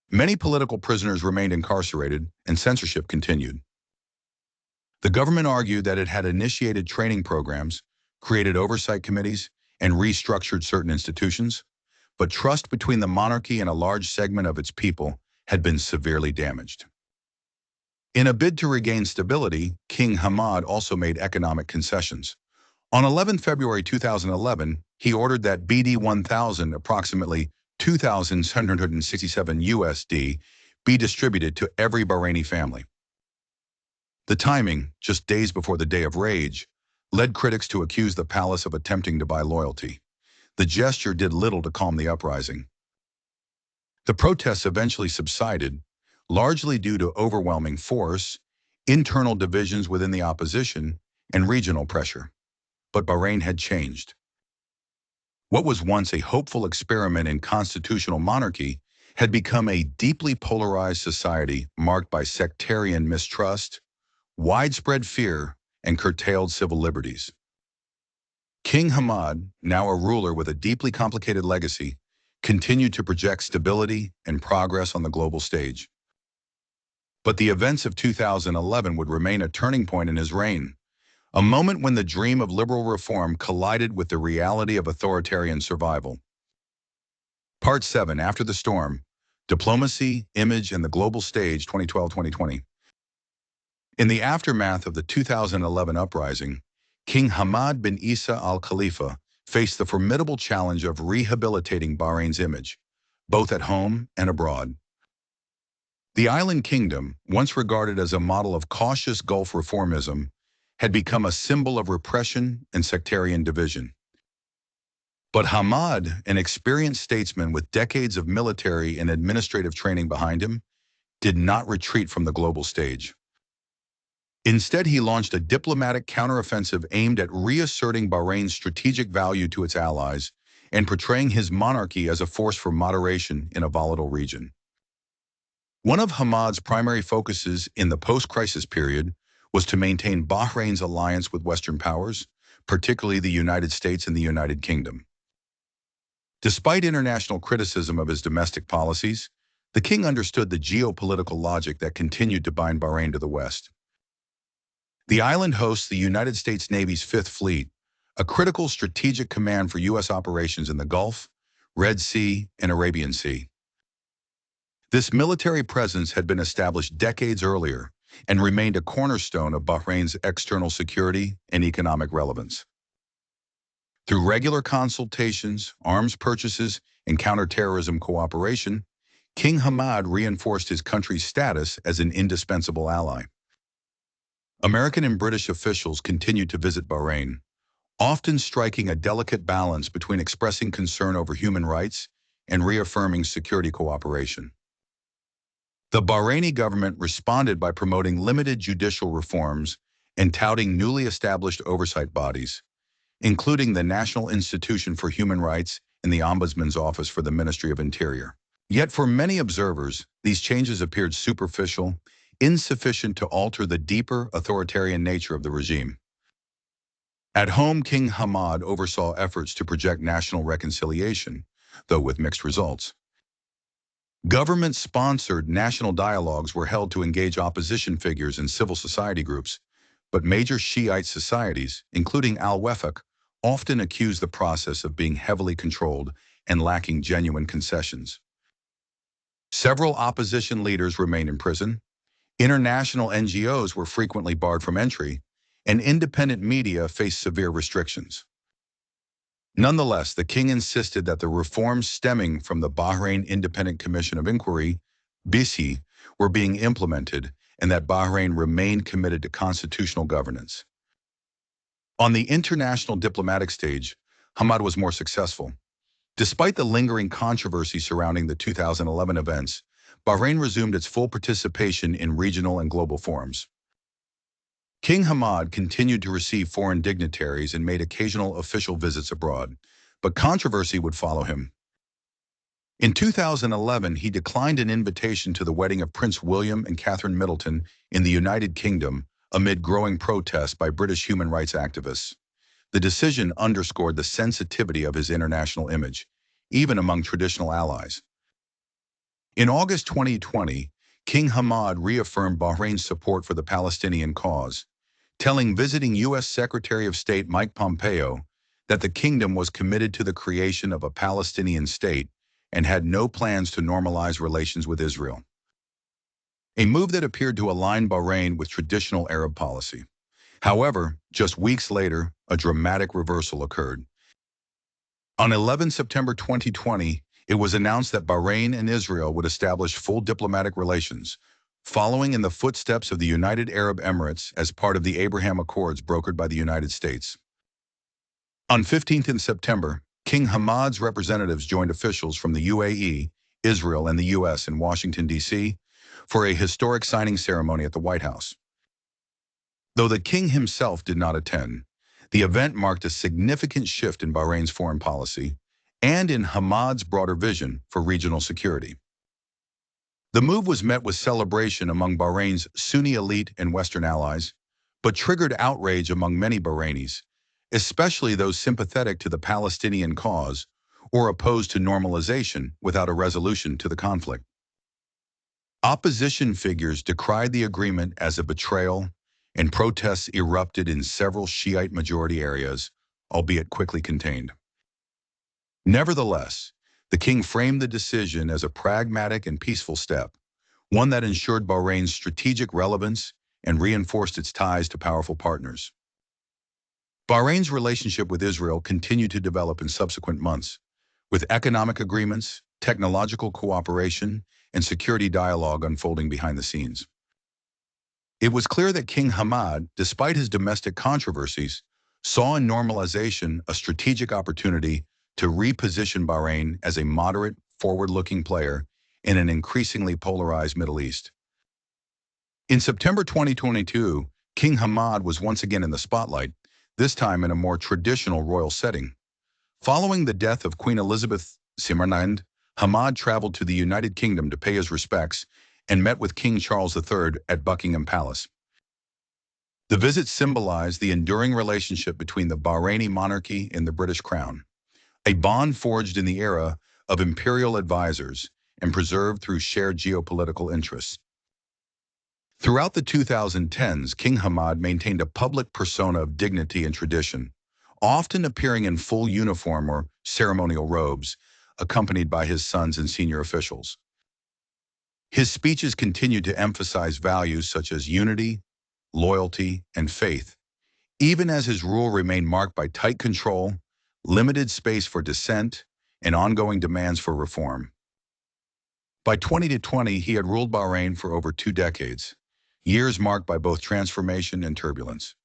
[SPEAKER 1] Many political prisoners remained incarcerated, and censorship continued. The government argued that it had initiated training programs, created oversight committees, and restructured certain institutions, but trust between the monarchy and a large segment of its people had been severely damaged. In a bid to regain stability, King Hamad also made economic concessions. On 11 February 2011, he ordered that BD 1000, approximately 2,767 USD, be distributed to every Bahraini family. The timing, just days before the Day of Rage, led critics to accuse the palace of attempting to buy loyalty. The gesture did little to calm the uprising. The protests eventually subsided, largely due to overwhelming force, internal divisions within the opposition, and regional pressure. But Bahrain had changed. What was once a hopeful experiment in constitutional monarchy had become a deeply polarized society marked by sectarian mistrust, widespread fear, and curtailed civil liberties. King Hamad, now a ruler with a deeply complicated legacy, continued to project stability and progress on the global stage. But the events of 2011 would remain a turning point in his reign, a moment when the dream of liberal reform collided with the reality of authoritarian survival. Part 7, After the Storm, Diplomacy, Image, and the Global Stage 2012-2020. In the aftermath of the 2011 uprising, King Hamad bin Isa Al Khalifa faced the formidable challenge of rehabilitating Bahrain's image, both at home and abroad. The island kingdom, once regarded as a model of cautious Gulf reformism, had become a symbol of repression and sectarian division. But Hamad, an experienced statesman with decades of military and administrative training behind him, did not retreat from the global stage. Instead, he launched a diplomatic counteroffensive aimed at reasserting Bahrain's strategic value to its allies and portraying his monarchy as a force for moderation in a volatile region. One of Hamad's primary focuses in the post-crisis period was to maintain Bahrain's alliance with Western powers, particularly the United States and the United Kingdom. Despite international criticism of his domestic policies, the king understood the geopolitical logic that continued to bind Bahrain to the West. The island hosts the United States Navy's Fifth Fleet, a critical strategic command for U.S. operations in the Gulf, Red Sea, and Arabian Sea. This military presence had been established decades earlier and remained a cornerstone of Bahrain's external security and economic relevance. Through regular consultations, arms purchases, and counterterrorism cooperation, King Hamad reinforced his country's status as an indispensable ally. American and British officials continued to visit Bahrain, often striking a delicate balance between expressing concern over human rights and reaffirming security cooperation. The Bahraini government responded by promoting limited judicial reforms and touting newly established oversight bodies, including the National Institution for Human Rights and the Ombudsman's Office for the Ministry of Interior. Yet for many observers, these changes appeared superficial, insufficient to alter the deeper authoritarian nature of the regime. At home, King Hamad oversaw efforts to project national reconciliation, though with mixed results. Government-sponsored national dialogues were held to engage opposition figures and civil society groups, but major Shiite societies, including Al-Wefaq, often accused the process of being heavily controlled and lacking genuine concessions. Several opposition leaders remained in prison, international NGOs were frequently barred from entry, and independent media faced severe restrictions. Nonetheless, the king insisted that the reforms stemming from the Bahrain Independent Commission of Inquiry, BISI, were being implemented and that Bahrain remained committed to constitutional governance. On the international diplomatic stage, Hamad was more successful. Despite the lingering controversy surrounding the 2011 events, Bahrain resumed its full participation in regional and global forums. King Hamad continued to receive foreign dignitaries and made occasional official visits abroad, but controversy would follow him. In 2011, he declined an invitation to the wedding of Prince William and Catherine Middleton in the United Kingdom amid growing protests by British human rights activists. The decision underscored the sensitivity of his international image, even among traditional allies. In August 2020, King Hamad reaffirmed Bahrain's support for the Palestinian cause, telling visiting U.S. Secretary of State Mike Pompeo that the kingdom was committed to the creation of a Palestinian state and had no plans to normalize relations with Israel. A move that appeared to align Bahrain with traditional Arab policy. However, just weeks later, a dramatic reversal occurred. On 11 September 2020, it was announced that Bahrain and Israel would establish full diplomatic relations, following in the footsteps of the United Arab Emirates as part of the Abraham Accords brokered by the United States. On 15th September, King Hamad's representatives joined officials from the UAE, Israel, and the U.S. in Washington, D.C. for a historic signing ceremony at the White House. Though the king himself did not attend, The event marked a significant shift in Bahrain's foreign policy and in Hamad's broader vision for regional security. The move was met with celebration among Bahrain's Sunni elite and Western allies, but triggered outrage among many Bahrainis, especially those sympathetic to the Palestinian cause or opposed to normalization without a resolution to the conflict. Opposition figures decried the agreement as a betrayal, and protests erupted in several Shiite majority areas, albeit quickly contained. Nevertheless, the king framed the decision as a pragmatic and peaceful step, one that ensured Bahrain's strategic relevance and reinforced its ties to powerful partners. Bahrain's relationship with Israel continued to develop in subsequent months, with economic agreements, technological cooperation, and security dialogue unfolding behind the scenes. It was clear that King Hamad, despite his domestic controversies, saw in normalization a strategic opportunity to reposition Bahrain as a moderate, forward-looking player in an increasingly polarized Middle East. In September 2022, King Hamad was once again in the spotlight, this time in a more traditional royal setting. Following the death of Queen Elizabeth II, Hamad traveled to the United Kingdom to pay his respects and met with King Charles III at Buckingham Palace. The visit symbolized the enduring relationship between the Bahraini monarchy and the British Crown, a bond forged in the era of imperial advisors and preserved through shared geopolitical interests. Throughout the 2010s, King Hamad maintained a public persona of dignity and tradition, often appearing in full uniform or ceremonial robes, accompanied by his sons and senior officials. His speeches continued to emphasize values such as unity, loyalty, and faith, even as his rule remained marked by tight control, limited space for dissent, and ongoing demands for reform. By 2020, he had ruled Bahrain for over 2 decades, years marked by both transformation and turbulence.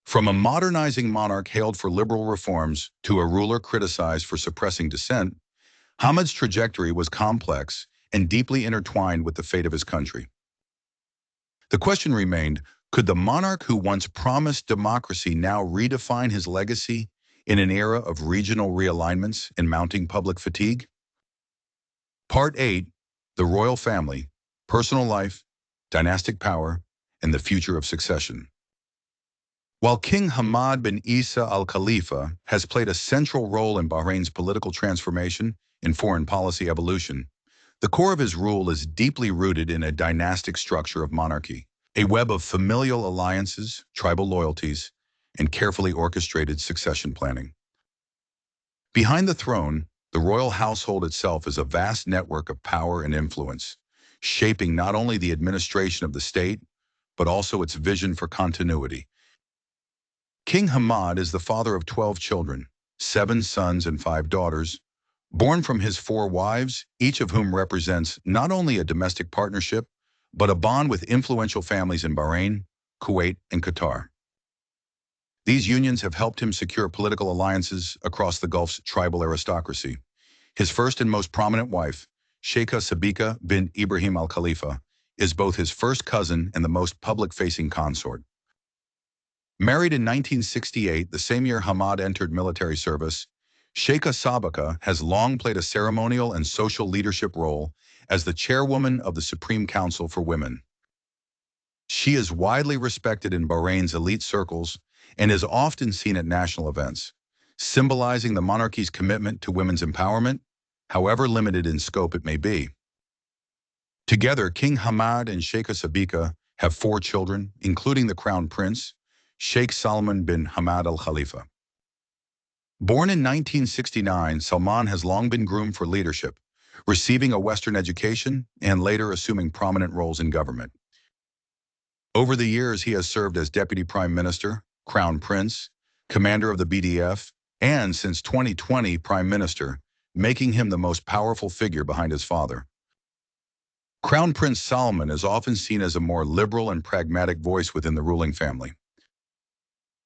[SPEAKER 1] From a modernizing monarch hailed for liberal reforms to a ruler criticized for suppressing dissent, Hamad's trajectory was complex and deeply intertwined with the fate of his country. The question remained, could the monarch who once promised democracy now redefine his legacy in an era of regional realignments and mounting public fatigue? Part 8, The Royal Family, Personal Life, Dynastic Power, and the Future of Succession. While King Hamad bin Isa Al Khalifa has played a central role in Bahrain's political transformation and foreign policy evolution, the core of his rule is deeply rooted in a dynastic structure of monarchy, a web of familial alliances, tribal loyalties, and carefully orchestrated succession planning. Behind the throne, the royal household itself is a vast network of power and influence, shaping not only the administration of the state, but also its vision for continuity. King Hamad is the father of 12 children, 7 sons and 5 daughters, born from his 4 wives, each of whom represents not only a domestic partnership, but a bond with influential families in Bahrain, Kuwait, and Qatar. These unions have helped him secure political alliances across the Gulf's tribal aristocracy. His first and most prominent wife, Sheikha Sabika bint Ibrahim Al Khalifa, is both his first cousin and the most public-facing consort. Married in 1968, the same year Hamad entered military service, Sheikha Sabika has long played a ceremonial and social leadership role as the chairwoman of the Supreme Council for Women. She is widely respected in Bahrain's elite circles and is often seen at national events, symbolizing the monarchy's commitment to women's empowerment, however limited in scope it may be. Together, King Hamad and Sheikha Sabika have 4 children, including the Crown Prince, Sheikh Salman bin Hamad Al Khalifa. Born in 1969, Salman has long been groomed for leadership, receiving a Western education and later assuming prominent roles in government. Over the years, he has served as Deputy Prime Minister, Crown Prince, Commander of the BDF, and since 2020, Prime Minister, making him the most powerful figure behind his father. Crown Prince Salman is often seen as a more liberal and pragmatic voice within the ruling family.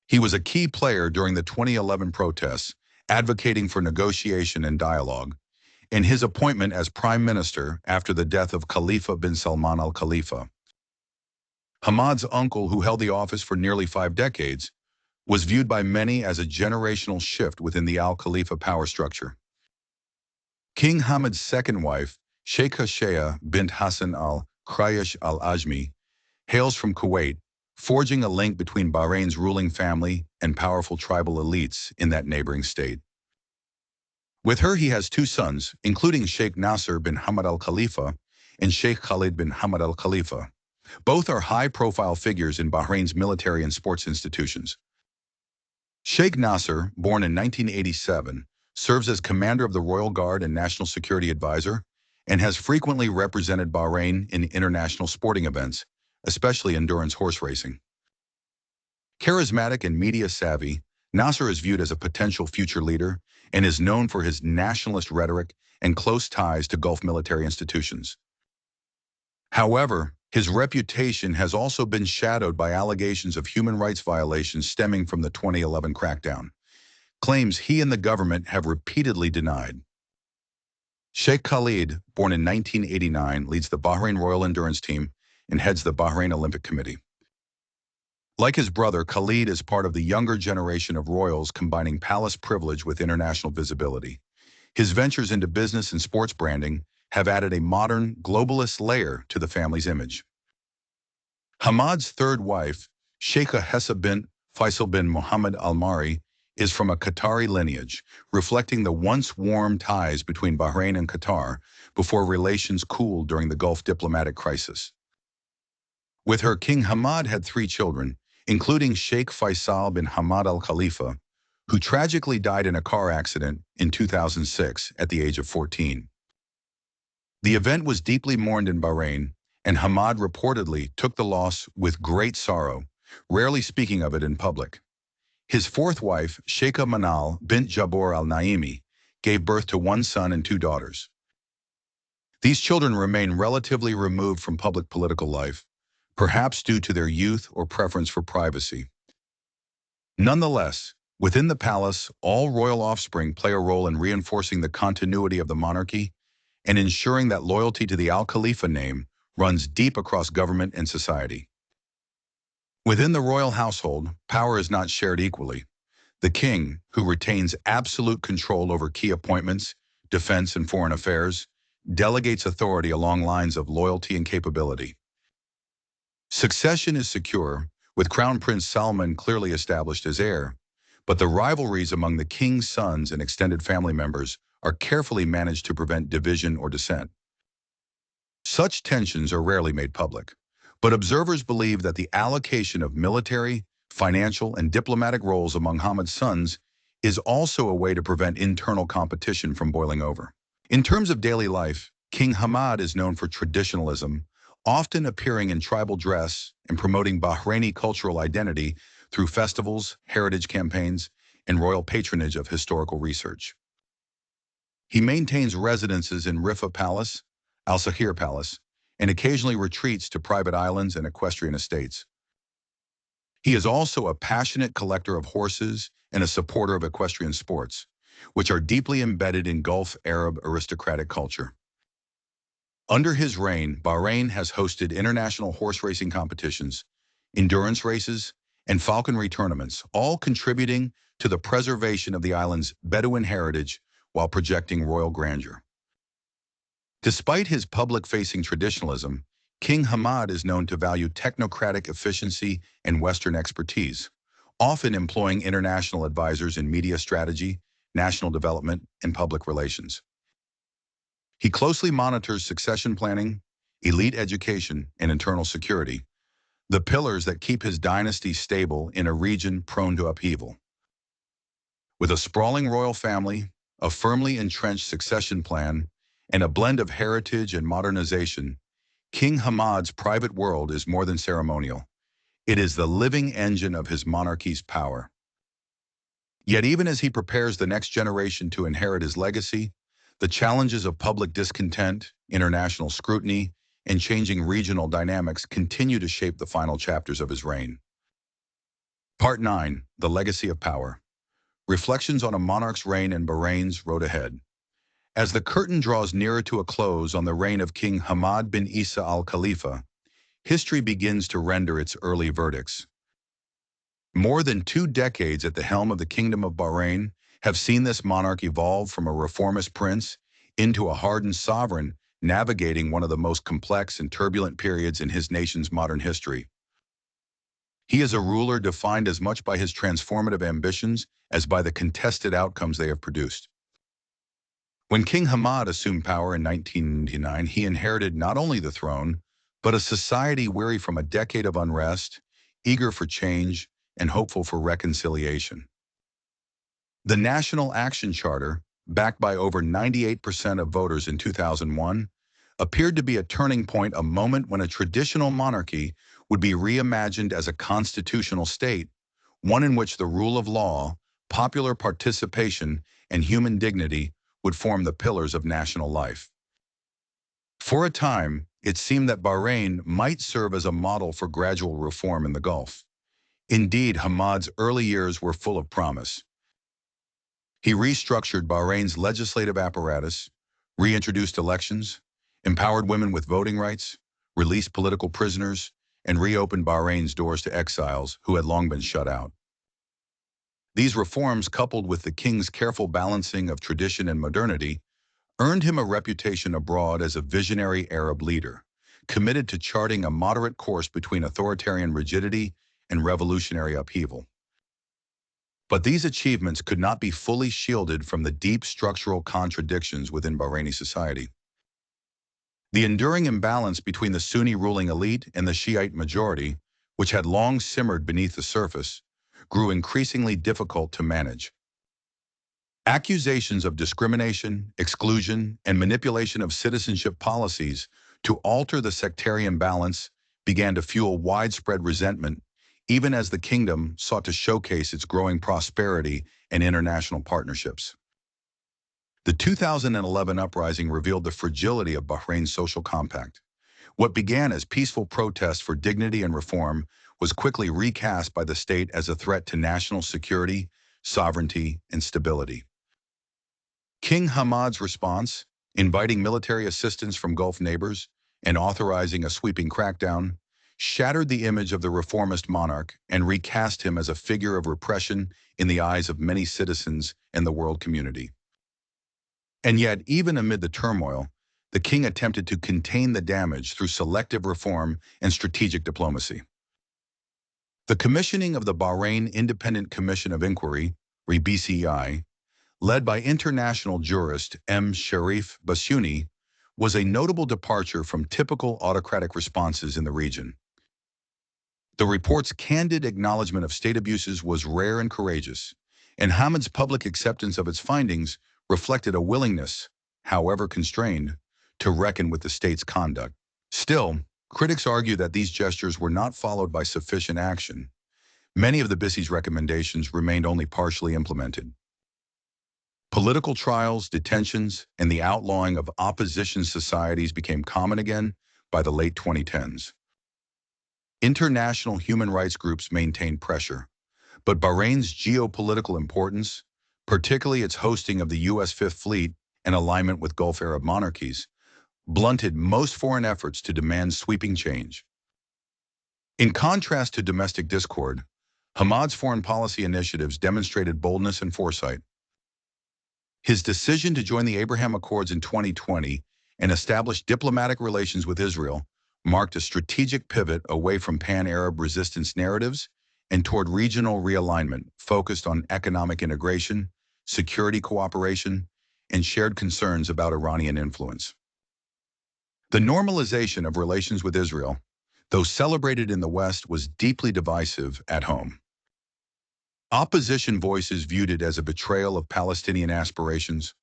[SPEAKER 1] He was a key player during the 2011 protests, advocating for negotiation and dialogue, and his appointment as Prime Minister after the death of Khalifa bin Salman Al Khalifa. Hamad's uncle, who held the office for nearly 5 decades, was viewed by many as a generational shift within the Al Khalifa power structure. King Hamad's second wife, Sheikha Shea bint Hassan al-Khalifa al-Ajmi, hails from Kuwait, forging a link between Bahrain's ruling family and powerful tribal elites in that neighboring state. With her he has two sons, including Sheikh Nasser bin Hamad Al Khalifa and Sheikh Khalid bin Hamad Al Khalifa. Both are high-profile figures in Bahrain's military and sports institutions. Sheikh Nasser, born in 1987, serves as commander of the Royal Guard and National Security Advisor, and has frequently represented Bahrain in international sporting events, especially endurance horse racing. Charismatic and media-savvy, Nasser is viewed as a potential future leader and is known for his nationalist rhetoric and close ties to Gulf military institutions. However, his reputation has also been shadowed by allegations of human rights violations stemming from the 2011 crackdown, claims he and the government have repeatedly denied. Sheikh Khalid, born in 1989, leads the Bahrain Royal Endurance Team and heads the Bahrain Olympic Committee. Like his brother, Khalid is part of the younger generation of royals combining palace privilege with international visibility. His ventures into business and sports branding have added a modern, globalist layer to the family's image. Hamad's third wife, Sheikha Hessa bint Faisal bin Mohammed Al Mari, is from a Qatari lineage, reflecting the once warm ties between Bahrain and Qatar before relations cooled during the Gulf diplomatic crisis. With her, King Hamad had three children, including Sheikh Faisal bin Hamad Al Khalifa, who tragically died in a car accident in 2006 at the age of 14. The event was deeply mourned in Bahrain, and Hamad reportedly took the loss with great sorrow, rarely speaking of it in public. His fourth wife, Sheikha Manal bint Jabor al-Naimi, gave birth to one son and two daughters. These children remain relatively removed from public political life, perhaps due to their youth or preference for privacy. Nonetheless, within the palace, all royal offspring play a role in reinforcing the continuity of the monarchy and ensuring that loyalty to the Al Khalifa name runs deep across government and society. Within the royal household, power is not shared equally. The king, who retains absolute control over key appointments, defense and foreign affairs, delegates authority along lines of loyalty and capability. Succession is secure, with Crown Prince Salman clearly established as heir, but the rivalries among the king's sons and extended family members are carefully managed to prevent division or dissent. Such tensions are rarely made public, but observers believe that the allocation of military, financial, and diplomatic roles among Hamad's sons is also a way to prevent internal competition from boiling over. In terms of daily life, King Hamad is known for traditionalism, often appearing in tribal dress and promoting Bahraini cultural identity through festivals, heritage campaigns, and royal patronage of historical research. He maintains residences in Riffa Palace, Al Sahir Palace, and occasionally retreats to private islands and equestrian estates. He is also a passionate collector of horses and a supporter of equestrian sports, which are deeply embedded in Gulf Arab aristocratic culture. Under his reign, Bahrain has hosted international horse racing competitions, endurance races, and falconry tournaments, all contributing to the preservation of the island's Bedouin heritage while projecting royal grandeur. Despite his public-facing traditionalism, King Hamad is known to value technocratic efficiency and Western expertise, often employing international advisors in media strategy, national development, and public relations. He closely monitors succession planning, elite education, and internal security, the pillars that keep his dynasty stable in a region prone to upheaval. With a sprawling royal family, a firmly entrenched succession plan, and a blend of heritage and modernization, King Hamad's private world is more than ceremonial. It is the living engine of his monarchy's power. Yet even as he prepares the next generation to inherit his legacy, the challenges of public discontent, international scrutiny, and changing regional dynamics continue to shape the final chapters of his reign. Part 9. The Legacy of Power. Reflections on a Monarch's Reign and Bahrain's Road Ahead. As the curtain draws nearer to a close on the reign of King Hamad bin Isa Al Khalifa, history begins to render its early verdicts. More than 2 decades at the helm of the Kingdom of Bahrain have seen this monarch evolve from a reformist prince into a hardened sovereign, navigating one of the most complex and turbulent periods in his nation's modern history. He is a ruler defined as much by his transformative ambitions as by the contested outcomes they have produced. When King Hamad assumed power in 1999, he inherited not only the throne, but a society weary from a decade of unrest, eager for change, and hopeful for reconciliation. The National Action Charter, backed by over 98% of voters in 2001, appeared to be a turning point, a moment when a traditional monarchy would be reimagined as a constitutional state, one in which the rule of law, popular participation, and human dignity would form the pillars of national life. For a time, it seemed that Bahrain might serve as a model for gradual reform in the Gulf. Indeed, Hamad's early years were full of promise. He restructured Bahrain's legislative apparatus, reintroduced elections, empowered women with voting rights, released political prisoners, and reopened Bahrain's doors to exiles who had long been shut out. These reforms, coupled with the king's careful balancing of tradition and modernity, earned him a reputation abroad as a visionary Arab leader, committed to charting a moderate course between authoritarian rigidity and revolutionary upheaval. But these achievements could not be fully shielded from the deep structural contradictions within Bahraini society. The enduring imbalance between the Sunni ruling elite and the Shiite majority, which had long simmered beneath the surface, grew increasingly difficult to manage. Accusations of discrimination, exclusion, and manipulation of citizenship policies to alter the sectarian balance began to fuel widespread resentment, even as the kingdom sought to showcase its growing prosperity and international partnerships. The 2011 uprising revealed the fragility of Bahrain's social compact. What began as peaceful protests for dignity and reform was quickly recast by the state as a threat to national security, sovereignty, and stability. King Hamad's response, inviting military assistance from Gulf neighbors and authorizing a sweeping crackdown, shattered the image of the reformist monarch and recast him as a figure of repression in the eyes of many citizens and the world community. And yet, even amid the turmoil, the king attempted to contain the damage through selective reform and strategic diplomacy. The commissioning of the Bahrain Independent Commission of Inquiry, BCI, led by international jurist M. Sharif Basuni, was a notable departure from typical autocratic responses in the region. The report's candid acknowledgement of state abuses was rare and courageous, and Hamad's public acceptance of its findings reflected a willingness, however constrained, to reckon with the state's conduct. Still, critics argue that these gestures were not followed by sufficient action. Many of the BCI's recommendations remained only partially implemented. Political trials, detentions, and the outlawing of opposition societies became common again by the late 2010s. International human rights groups maintained pressure, but Bahrain's geopolitical importance, particularly its hosting of the U.S. Fifth Fleet and alignment with Gulf Arab monarchies, blunted most foreign efforts to demand sweeping change. In contrast to domestic discord, Hamad's foreign policy initiatives demonstrated boldness and foresight. His decision to join the Abraham Accords in 2020 and establish diplomatic relations with Israel marked a strategic pivot away from pan-Arab resistance narratives and toward regional realignment focused on economic integration, security cooperation, and shared concerns about Iranian influence. The normalization of relations with Israel, though celebrated in the West, was deeply divisive at home. Opposition voices viewed it as a betrayal of Palestinian aspirations,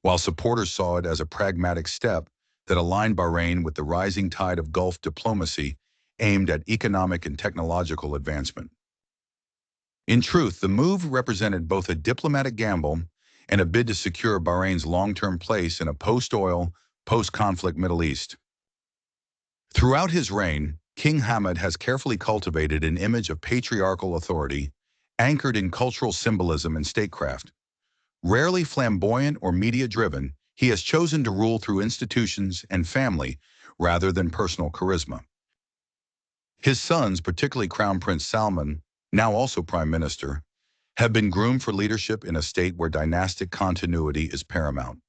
[SPEAKER 1] while supporters saw it as a pragmatic step that aligned Bahrain with the rising tide of Gulf diplomacy aimed at economic and technological advancement. In truth, the move represented both a diplomatic gamble and a bid to secure Bahrain's long-term place in a post-oil, post-conflict Middle East. Throughout his reign, King Hamad has carefully cultivated an image of patriarchal authority anchored in cultural symbolism and statecraft. Rarely flamboyant or media-driven, he has chosen to rule through institutions and family rather than personal charisma. His sons, particularly Crown Prince Salman, now also Prime Minister, have been groomed for leadership in a state where dynastic continuity is paramount.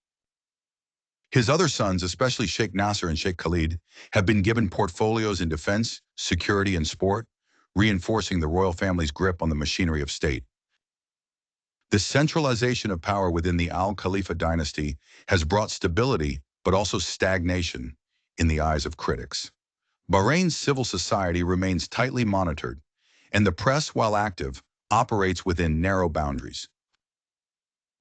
[SPEAKER 1] His other sons, especially Sheikh Nasser and Sheikh Khalid, have been given portfolios in defense, security, and sport, reinforcing the royal family's grip on the machinery of state. The centralization of power within the Al Khalifa dynasty has brought stability, but also stagnation, in the eyes of critics. Bahrain's civil society remains tightly monitored, and the press, while active, operates within narrow boundaries.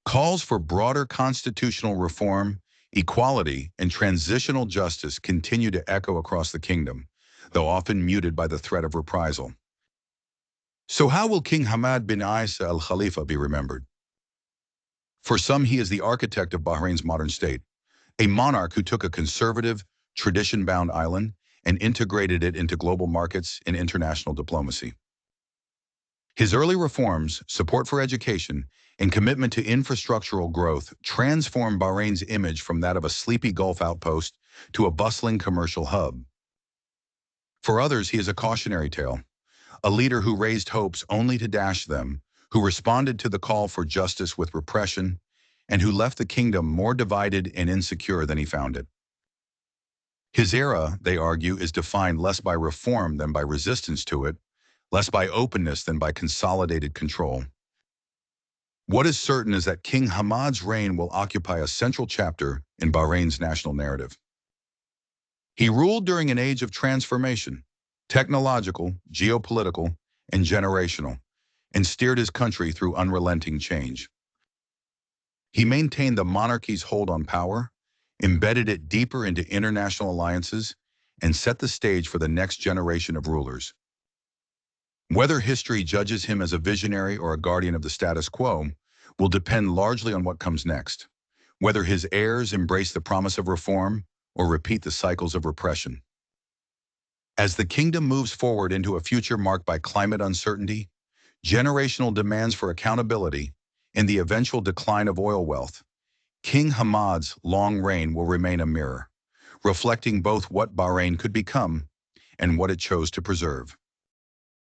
[SPEAKER 1] Calls for broader constitutional reform, equality, and transitional justice continue to echo across the kingdom, though often muted by the threat of reprisal. So how will King Hamad bin Isa Al Khalifa be remembered? For some, he is the architect of Bahrain's modern state, a monarch who took a conservative, tradition-bound island and integrated it into global markets and international diplomacy. His early reforms, support for education, and commitment to infrastructural growth transformed Bahrain's image from that of a sleepy Gulf outpost to a bustling commercial hub. For others, he is a cautionary tale, a leader who raised hopes only to dash them, who responded to the call for justice with repression, and who left the kingdom more divided and insecure than he found it. His era, they argue, is defined less by reform than by resistance to it, less by openness than by consolidated control. What is certain is that King Hamad's reign will occupy a central chapter in Bahrain's national narrative. He ruled during an age of transformation, technological, geopolitical, and generational, and steered his country through unrelenting change. He maintained the monarchy's hold on power, embedded it deeper into international alliances, and set the stage for the next generation of rulers. Whether history judges him as a visionary or a guardian of the status quo will depend largely on what comes next, whether his heirs embrace the promise of reform or repeat the cycles of repression. As the kingdom moves forward into a future marked by climate uncertainty, generational demands for accountability, and the eventual decline of oil wealth, King Hamad's long reign will remain a mirror, reflecting both what Bahrain could become and what it chose to preserve.